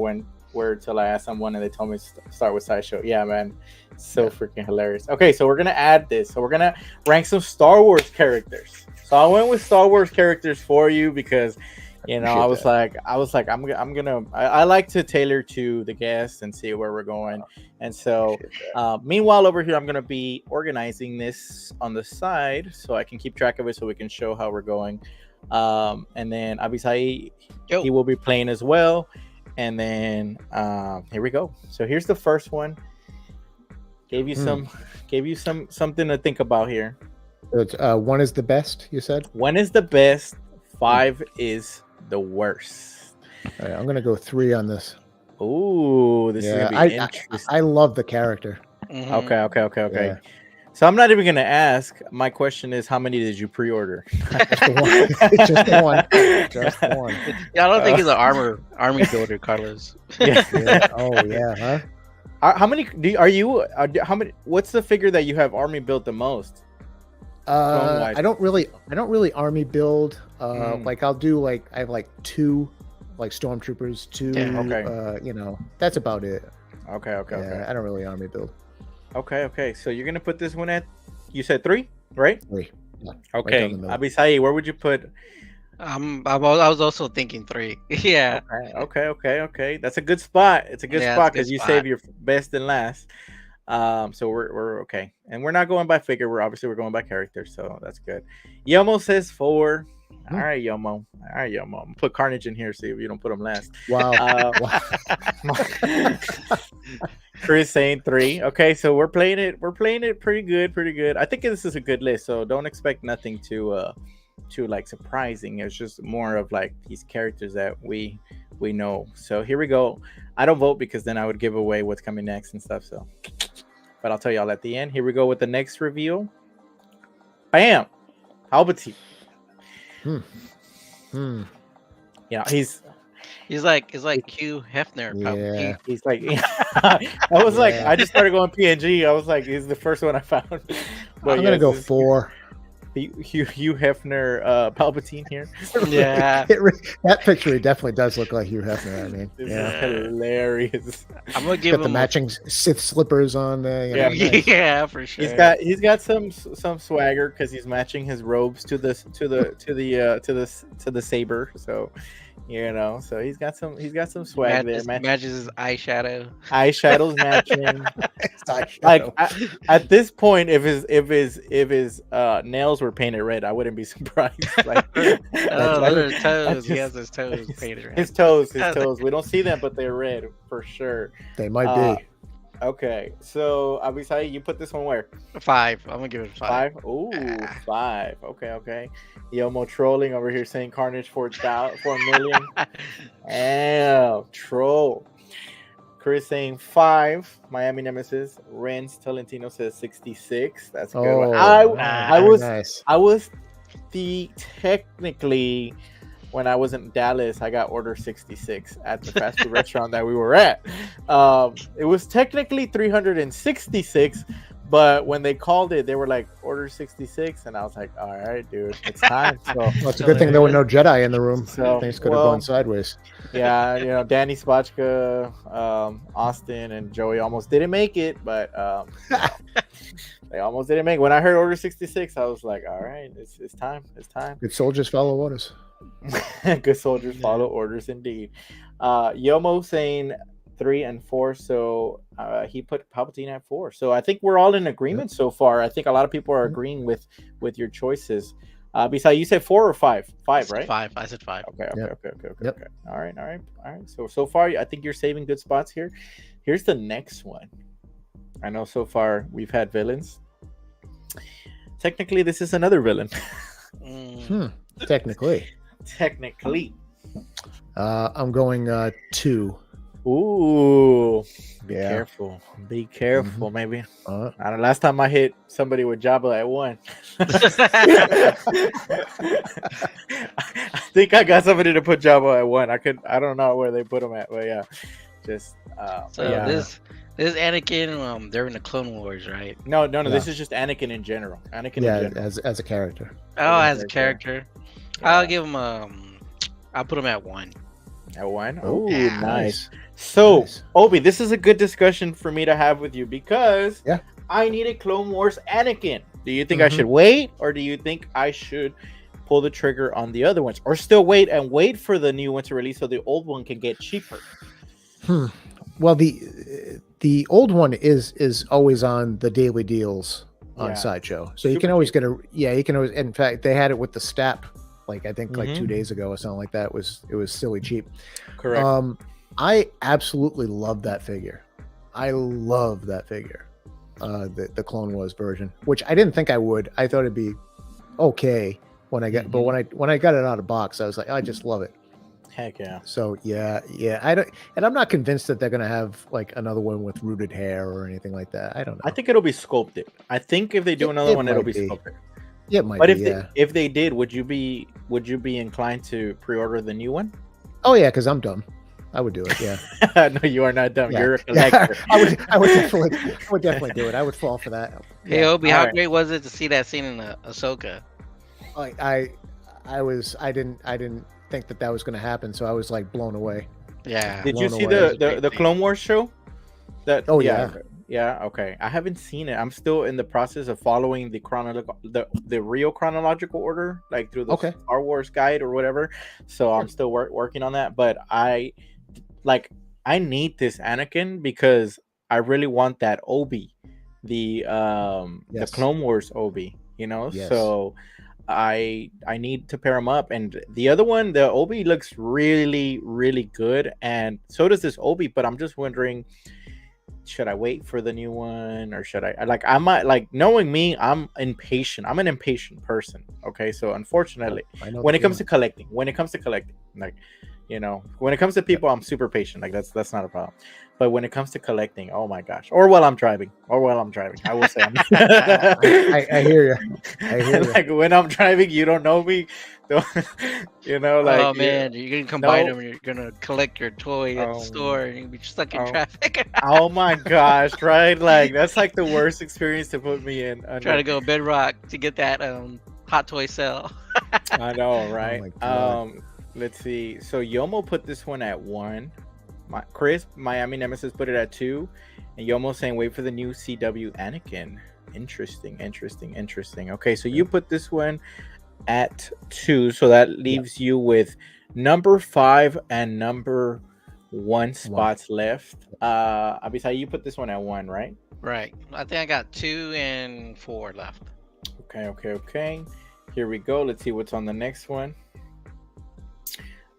where till I asked someone and they told me to start with Sideshow. Yeah, man, so freaking hilarious. Okay, so we're gonna add this. So we're gonna rank some Star Wars characters. So I went with Star Wars characters for you because, you know, I was like, I like to tailor to the guests and see where we're going. And so, meanwhile, over here, I'm gonna be organizing this on the side so I can keep track of it, so we can show how we're going. And then Abisai, he will be playing as well. And then here we go. So here's the first one. Gave you something to think about here. It's, 1 is the best, you said? 1 is the best, 5 is the worst. All right, I'm gonna go 3 on this. Ooh, this is gonna be interesting. I love the character. Mm-hmm. Okay. Yeah. So I'm not even gonna ask. My question is, how many did you pre-order? Just the one. Just the one. Yeah, I don't think he's an army builder, Carlos. Yeah. Oh yeah, huh? How many are you? How many? What's the figure that you have army built the most? I don't really army build. Like I'll do I have 2 stormtroopers, 2. You know, that's about it. Okay. I don't really army build. Okay. So you're gonna put this one at? You said 3, right? 3. Yeah, okay. Right Abisai, where would you put? I was also thinking 3. Yeah. Okay. That's a good spot. It's a good spot because you save your best and last. So we're okay, and we're not going by figure. We're going by character, so that's good. Yomo says 4. All right, Yomo. Put Carnage in here, see if you don't put him last. Wow. Chris saying 3. Okay, so we're playing it pretty good. I think this is a good list, so don't expect nothing too too like surprising. It's just more of like these characters that we know. So here we go. I don't vote because then I would give away what's coming next and stuff. So, but I'll tell y'all at the end. Here we go with the next reveal. Bam, Palpatine. Yeah, he's like Hugh Hefner. Yeah. he's like I was like I just started going PNG. I was like he's the first one I found. But I'm gonna go 4. Hugh Hefner Palpatine here. Yeah, that picture definitely does look like Hugh Hefner. I mean, This yeah, is hilarious. I'm gonna give got him the matching Sith slippers on there. You know, Yeah. nice. Yeah, for sure. He's got some swagger because he's matching his robes to the saber. So you know, so he's got some swag there. Matches his eyeshadow. Eyeshadow's matching. It's Like at this point, if his nails were painted red, I wouldn't be surprised. Like, Oh, his toes. He has his toes painted red. his toes. We don't see them, but they're red for sure. they might be. Okay, so Abisai, you put this one where? 5. I'm gonna give it a 5. 5? Ooh, Ah. 5. Okay. Yomo trolling over here saying Carnage 4 million. Damn, troll. Chris saying 5. Miami Nemesis. Renz Tolentino says 66. That's a good one. I very was nice. technically, when I was in Dallas, I got order 66 at the fast food restaurant that we were at. It was technically 366, but when they called it, they were like order 66, and I was like, all right, dude, it's time. So Well, it's a good thing there were no Jedi in the room. So, Things could have gone sideways. yeah, you know, Danny Spotchka, Austin, and Joey almost didn't make it, but they almost didn't make it. When I heard order 66, I was like, all right, it's time. It's time. Good soldiers follow orders. Good soldiers follow orders indeed. Yomo saying 3 and 4, so he put Palpatine at 4. So I think we're all in agreement so far. I think a lot of people are agreeing with your choices. Besides, you said 4 or 5? 5, right? 5. I said 5. Okay. Yep. Okay. All right. So far, I think you're saving good spots here. Here's the next one. I know so far we've had villains. Technically, this is another villain. Technically. I'm going 2. Ooh, be Yeah. careful. Be careful. Maybe. Uh, I don't know, last time I hit somebody with Jabba at 1. I think I got somebody to put Jabba at 1. I don't know where they put him at, but yeah, just So yeah. this Anakin, they're in the Clone Wars, right? No. Yeah. This is just Anakin in general. yeah, in general. as a character. Oh, as a very character, Yeah. I'll give him I'll put him at 1. At 1. Oh, Ooh, yeah. nice. So, Nice. Obi, this is a good discussion for me to have with you because Yeah. I need a Clone Wars Anakin. Do you think I Mhm. should wait, or do you think I should pull the trigger on the other ones, or still wait for the new one to release so the old one can get cheaper? Well, the old one is always on the daily deals on Yeah. Sideshow, so you Super can always get a you can always. In fact, they had it with the Stap, like I think like Mhm. 2 days ago or something like that. It was silly cheap. Correct. I absolutely love that figure. I love that figure, the Clone Wars version, which I didn't think I would. I thought it'd be okay when I get, but when I got it out of box, I was like, I just love it. Heck yeah. So yeah, I don't, and I'm not convinced that they're gonna have like another one with rooted hair or anything like that. I don't know. I think it'll be sculpted. I think if they do another It one, it'll might be be. sculpted. Yeah, it might But be, if they did, would you be inclined to pre-order the new one? Oh yeah, because I'm dumb. I would do it. Yeah, No, you are not dumb. Yeah. You're a collector. I would definitely do it. I would fall for that. Hey, Obi, how Alright. great was it to see that scene in Ahsoka? I didn't think that was going to happen, so I was like blown away. Yeah. Did you blown see away. the Clone Wars show? Oh, yeah. Okay, I haven't seen it. I'm still in the process of following the real chronological order, like through the Okay. Star Wars guide or whatever. So I'm still working on that. But I need this Anakin because I really want that Obi, the Yes. Clone Wars Obi. You know, Yes. so I need to pair them up. And the other one, the Obi looks really, really good, and so does this Obi. But I'm just wondering, should I wait for the new one or should I like I might like knowing me, I'm impatient. I'm an impatient person. Okay. So unfortunately, I know when the it comes to feeling. collecting, like when it comes to people, I'm super patient. Like that's not a problem. But when it comes to collecting, oh my gosh. Or while I'm driving. I will say I'm I hear you. I hear you. like when I'm driving, you don't know me. Don't, like Oh man, you're gonna combine no. them. And you're gonna collect your toy at the Um, store, and you'll be stuck in um, traffic. oh my gosh, right? Like that's like the worst experience to put me in Trying under. to go Bedrock to get that hot toy sale. I know, Oh right? my god. Let's see. So Yomo put this one at 1. Chris, Miami Nemesis put it at 2, and Yomo saying wait for the new CW Anakin. Interesting. Okay, so you put this one at 2, so that leaves you with number 5 and number 1 spots left. Abisai, you put this one at 1, right? Right. I think I got 2 and 4 left. Okay. Here we go. Let's see what's on the next one.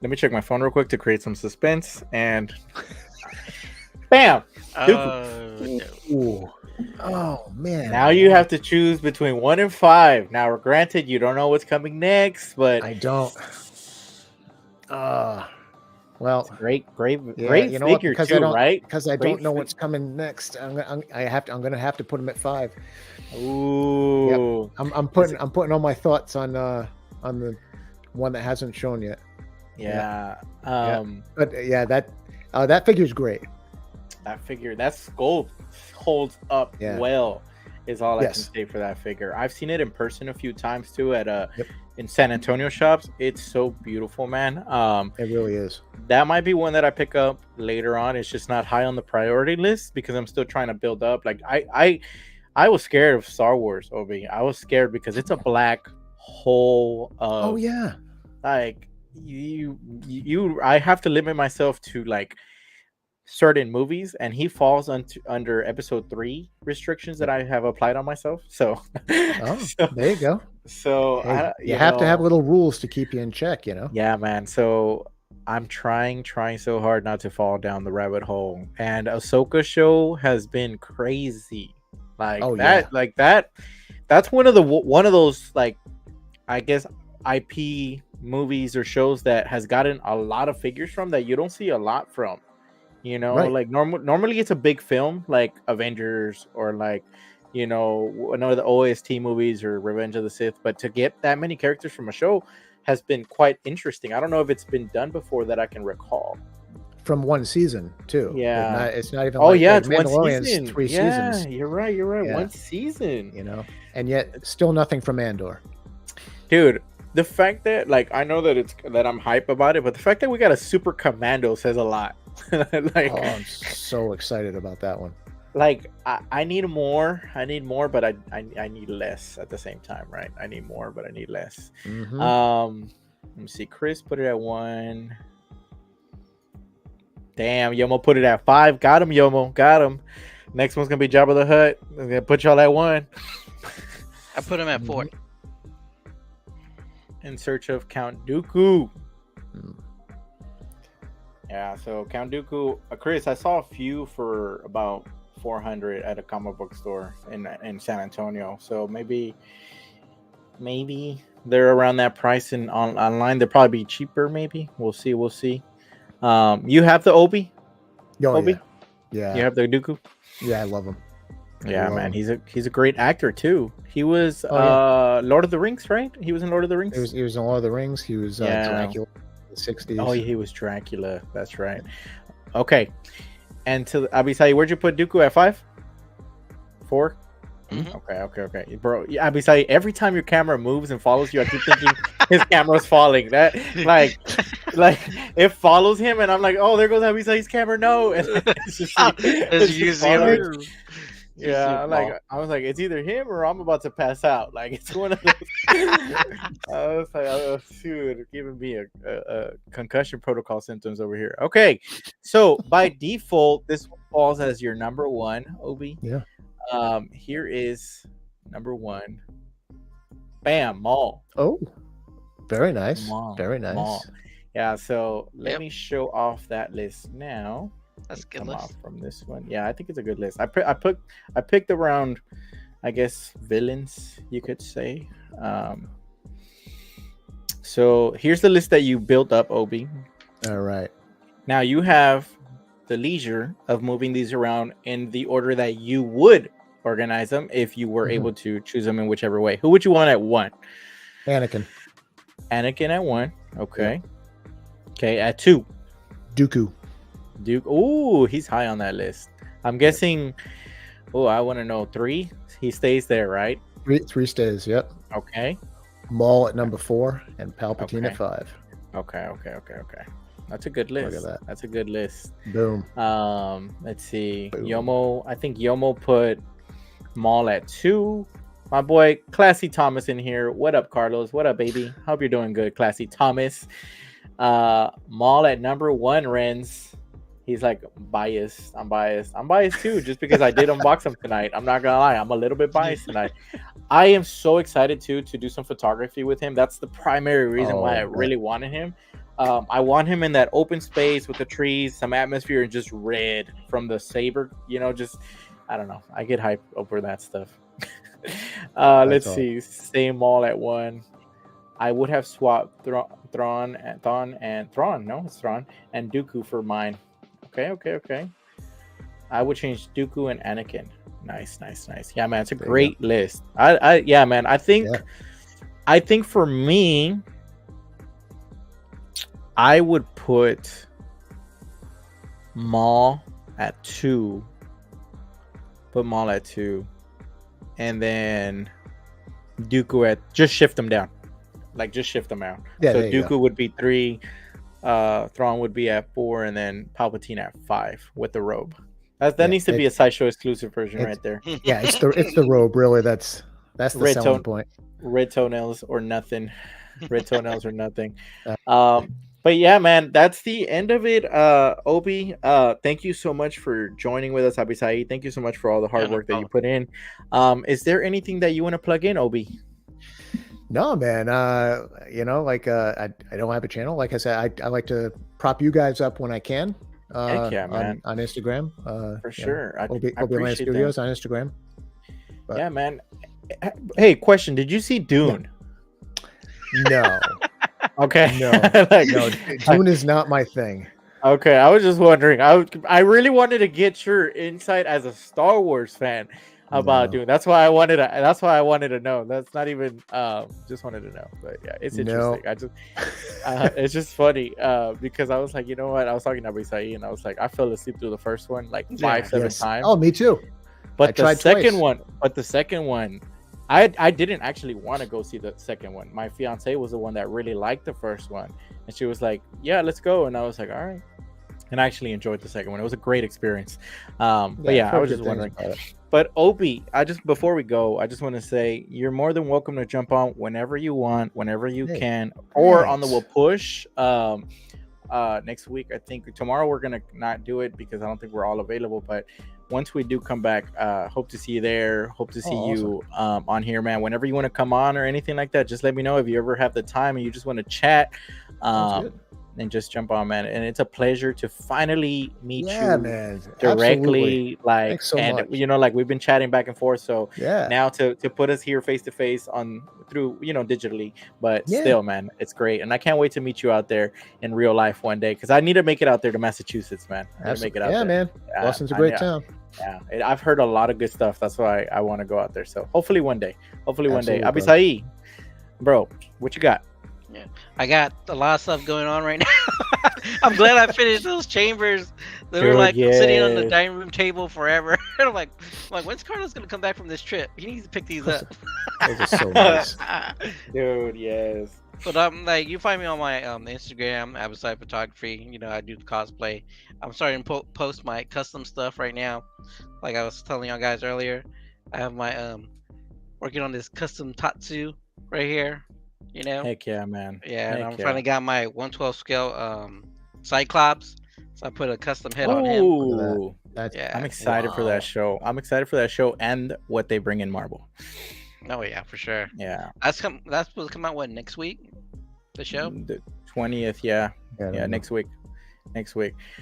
Let me check my phone real quick to create some suspense. And bam! Ooh. Oh man. Now you have to choose between 1 and 5. Now, granted, you don't know what's coming next, but I don't. Well, great you know what? figure Because too, I don't, right? because I Great don't know what's coming next. I'm gonna have to put him at 5. Ooh. Yep. I'm putting all my thoughts on the one that hasn't shown yet. Yeah. But yeah, that figure's great. That figure, that sculpt holds up well, is all I can say for that figure. I've seen it in person a few times too at in San Antonio shops. It's so beautiful, man. It really is. That might be one that I pick up later on. It's just not high on the priority list because I'm still trying to build up. Like I was scared of Star Wars, Obi. I was scared because it's a black hole of like I have to limit myself to like certain movies, and he falls under episode 3 restrictions that I have applied on myself. So, so there you go. So hey, you have to have little rules to keep you in check, Yeah, man. So I'm trying so hard not to fall down the rabbit hole. And Ahsoka show has been crazy. Like that's one of those like I guess IP movies or shows that has gotten a lot of figures from that you don't see a lot from. Like normally it's a big film like Avengers or like one of the OST movies or Revenge of the Sith, but to get that many characters from a show has been quite interesting. I don't know if it's been done before that I can recall. From one season too. Yeah, it's not even. It's one season. 3 seasons. You're right. Yeah. One season. And yet still nothing from Andor. Dude, the fact that I know that I'm hype about it, but the fact that we got a super commando says a lot. I'm so excited about that one. Like I need more, but I need less at the same time, right? I need more, but I need less. Mm-hmm. Let me see. Chris put it at 1. Damn, Yomo put it at 5. Got him, Yomo. Got him. Next one's gonna be Jabba the Hutt. I'm gonna put y'all at 1. I put him at 4. In search of Count Dooku. Yeah, so Count Dooku. Chris, I saw a few for about 400 at a comic book store in San Antonio. So maybe they're around that price and online. They'll probably be cheaper. Maybe we'll see. You have the Obi? Obi? Yeah. You have the Dooku? Yeah, I love him. Yeah, man, he's a great actor too. He was Lord of the Rings, right? He was in Lord of the Rings. He was in Lord of the Rings. He was Dracula in the 60s. Oh, he was Dracula. That's right. Okay. And to Abisai, where'd you put Dooku at 5? 4? Mm-hmm. Okay, bro. Yeah, Abisai, every time your camera moves and follows you, I keep thinking his camera's falling. That like it follows him, and I'm like, oh, there goes Abisai's camera. No, and it's just yeah, I was like, it's either him or I'm about to pass out. Like it's one of those. I was like, oh, dude, giving me a concussion protocol symptoms over here. Okay, so by default, this falls as your number 1, Obi. Yeah. Here is number 1. Bam, Maul. Oh, very nice. Maul. Very nice. Maul. Yeah. So let me show off that list now. That's a good Come off list. from this one. Yeah, I think it's a good list. I picked around, I guess, villains, you could say. So here's the list that you built up, Obi. All right. Now you have the leisure of moving these around in the order that you would organize them if you were able to choose them in whichever way. Who would you want at 1? Anakin. Anakin at 1. Okay. Okay, at 2. Dooku. Duke. Ooh, he's high on that list. I'm guessing. Oh, I want to know 3. He stays there, right? Three stays. Yep. Okay. Maul at number 4 and Palpatine Okay. at 5. Okay. That's a good list. Look at that. That's a good list. Boom. Let's see. Boom. Yomo. I think Yomo put Maul at 2. My boy, Classy Thomas in here. What up, Carlos? What up, baby? Hope you're doing good, Classy Thomas. Maul at number 1, Renz. He's like biased. I'm biased too, just because I did unbox him tonight. I'm not gonna lie, I'm a little bit biased tonight. I am so excited to do some photography with him. That's the primary reason why I really wanted him. I want him in that open space with the trees, some atmosphere, and just red from the saber. Just I don't know. I get hyped over that stuff. Let's see. Same Maul at 1. I would have swapped Thrawn and Dooku for mine. Okay. I would change Dooku and Anakin. Nice. Yeah, man, it's a great list. Yeah, man. I think for me, I would put Maul at 2. Put Maul at 2, and then Dooku at just shift them down. Like just shift them out. Yeah, so Dooku would be 3. Thrawn would be at 4, and then Palpatine at 5 with the robe. That needs to be a sideshow exclusive version right there. Yeah, it's the robe. Really, that's the selling point. Red toenails or nothing. Red toenails or nothing. But yeah, man, that's the end of it. Obi, thank you so much for joining with us, Abisai. Thank you so much for all the hard work that you put in. Is there anything that you want to plug in, Obi? No, man. I don't have a channel. Like I said, I like to prop you guys up when I can. Heck yeah, man. On Instagram. For sure. Obi Land Studios on Instagram. But, yeah, man. Hey, question. Did you see Dune? No. Okay. No. No. Dune is not my thing. Okay, I was just wondering. I really wanted to get your insight as a Star Wars fan about Dune. That's why I wanted to know. That's not even just wanted to know. But yeah, it's interesting. It's just funny because I was like, you know what? I was talking to Abisai and I was like, I fell asleep through the first one like 7 times. Oh, me too. But the second one, I didn't actually want to go see the second one. My fiance was the one that really liked the first one, and she was like, "Yeah, let's go." And I was like, "All right." And I actually enjoyed the second one. It was a great experience. But yeah, I was just wondering. But Obi, before we go, I just want to say you're more than welcome to jump on whenever you want, whenever you can, or on the Will Push. Next week, I think tomorrow we're gonna not do it because I don't think we're all available. But once we do come back, hope to see you there. Hope to see you on here, man. Whenever you want to come on or anything like that, just let me know if you ever have the time and you just want to chat. And just jump on, man. And it's a pleasure to finally meet you man. directly. Like, so much. Like we've been chatting back and forth. So yeah, now to put us here face to face through digitally, but still, man, it's great. And I can't wait to meet you out there in real life one day because I need to make it out there to Massachusetts, man. I need to make it out there. Man. Boston's a great town. Yeah, I've heard a lot of good stuff. That's why I want to go out there. So hopefully one day. Abisai, bro, what you got? Yeah, I got a lot of stuff going on right now. I'm glad I finished those chambers. They were like sitting on the dining room table forever. I'm like, when's Carlos gonna come back from this trip? He needs to pick these up. Those are so nice, dude. Yes. But like, you find me on my Instagram, Abisai Photography. I do cosplay. I'm starting to post my custom stuff right now. Like I was telling y'all guys earlier, I have my working on this custom tatsu right here. Heck yeah, man. Yeah, and I'm trying to get my 1/12 scale Cyclops. So I put a custom head on him. Ooh, I'm excited for that show. I'm excited for that show and what they bring in Marvel. Oh yeah, for sure. Yeah. That's supposed to come out next week? The show? The 20th, yeah, next week.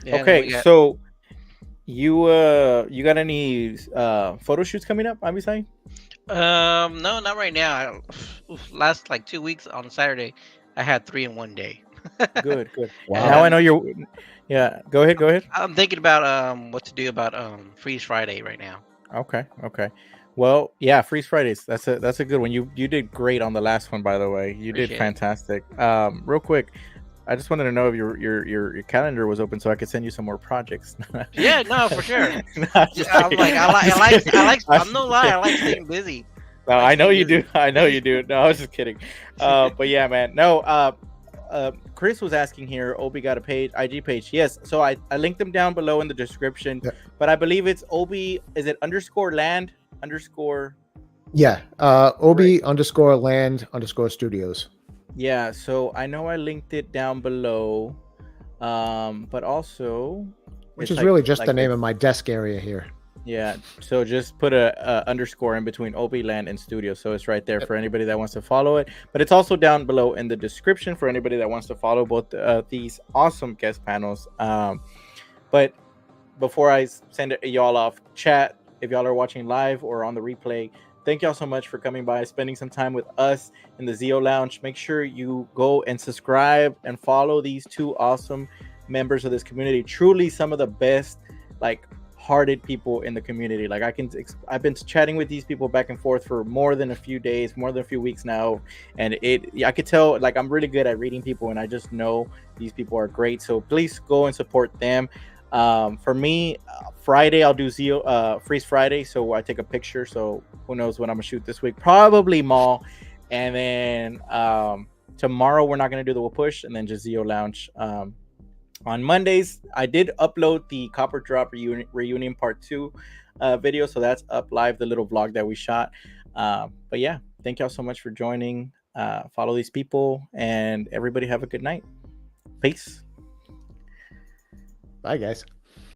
Yeah, okay, so You got any photo shoots coming up, Abisai? No, not right now. Last like 2 weeks on Saturday, I had three in one day. Good, good. And Now Wow. I know you're. Yeah, go ahead, go ahead. I'm thinking about what to do about Freeze Friday right now. Okay, okay. Well, yeah, Freeze Fridays. That's a good one. You did great on the last one, by the way. You did Appreciate it. fantastic. Real quick, I just wanted to know if your calendar was open so I could send you some more projects. Yeah, no, for sure. No, I'm Yeah, just I'm kidding. like I'm just kidding. I'm no lie, I like staying busy. No, I like I know staying you do. busy. I know you do. No, I was just kidding. But yeah, man. No, Chris was asking here, Obi got a page, IG page. Yes. So I linked them down below in the description, Yeah. but I believe it's Obi, is it underscore land underscore? Yeah. Obi underscore land underscore studios. Yeah. So I know I linked it down below. But also Which it's is really just like the name this. of my desk area here. Yeah, so just put a underscore in between Obi Land and Studio, so it's right there for anybody that wants to follow it. But it's also down below in the description for anybody that wants to follow both these awesome guest panels. But before I send y'all off, chat, if y'all are watching live or on the replay, thank y'all so much for coming by, spending some time with us in the ZEO Lounge. Make sure you go and subscribe and follow these two awesome members of this community. Truly, some of the best, like, hearted people in the community. Like I've been chatting with these people back and forth for more than a few days, more than a few weeks now, and I could tell, like, I'm really good at reading people, and I just know these people are great. So please go and support them. For me, Friday I'll do ZEO Freeze Friday, so I take a picture. So who knows what I'm gonna shoot this week? Probably Maul, and then tomorrow we're not gonna do the Will Push, and then just ZEO Lounge. On Mondays, I did upload the Copper Drop reunion part 2 video, so that's up live, the little vlog that we shot. But yeah, thank y'all so much for joining. Follow these people, and everybody have a good night. Peace. Bye, guys.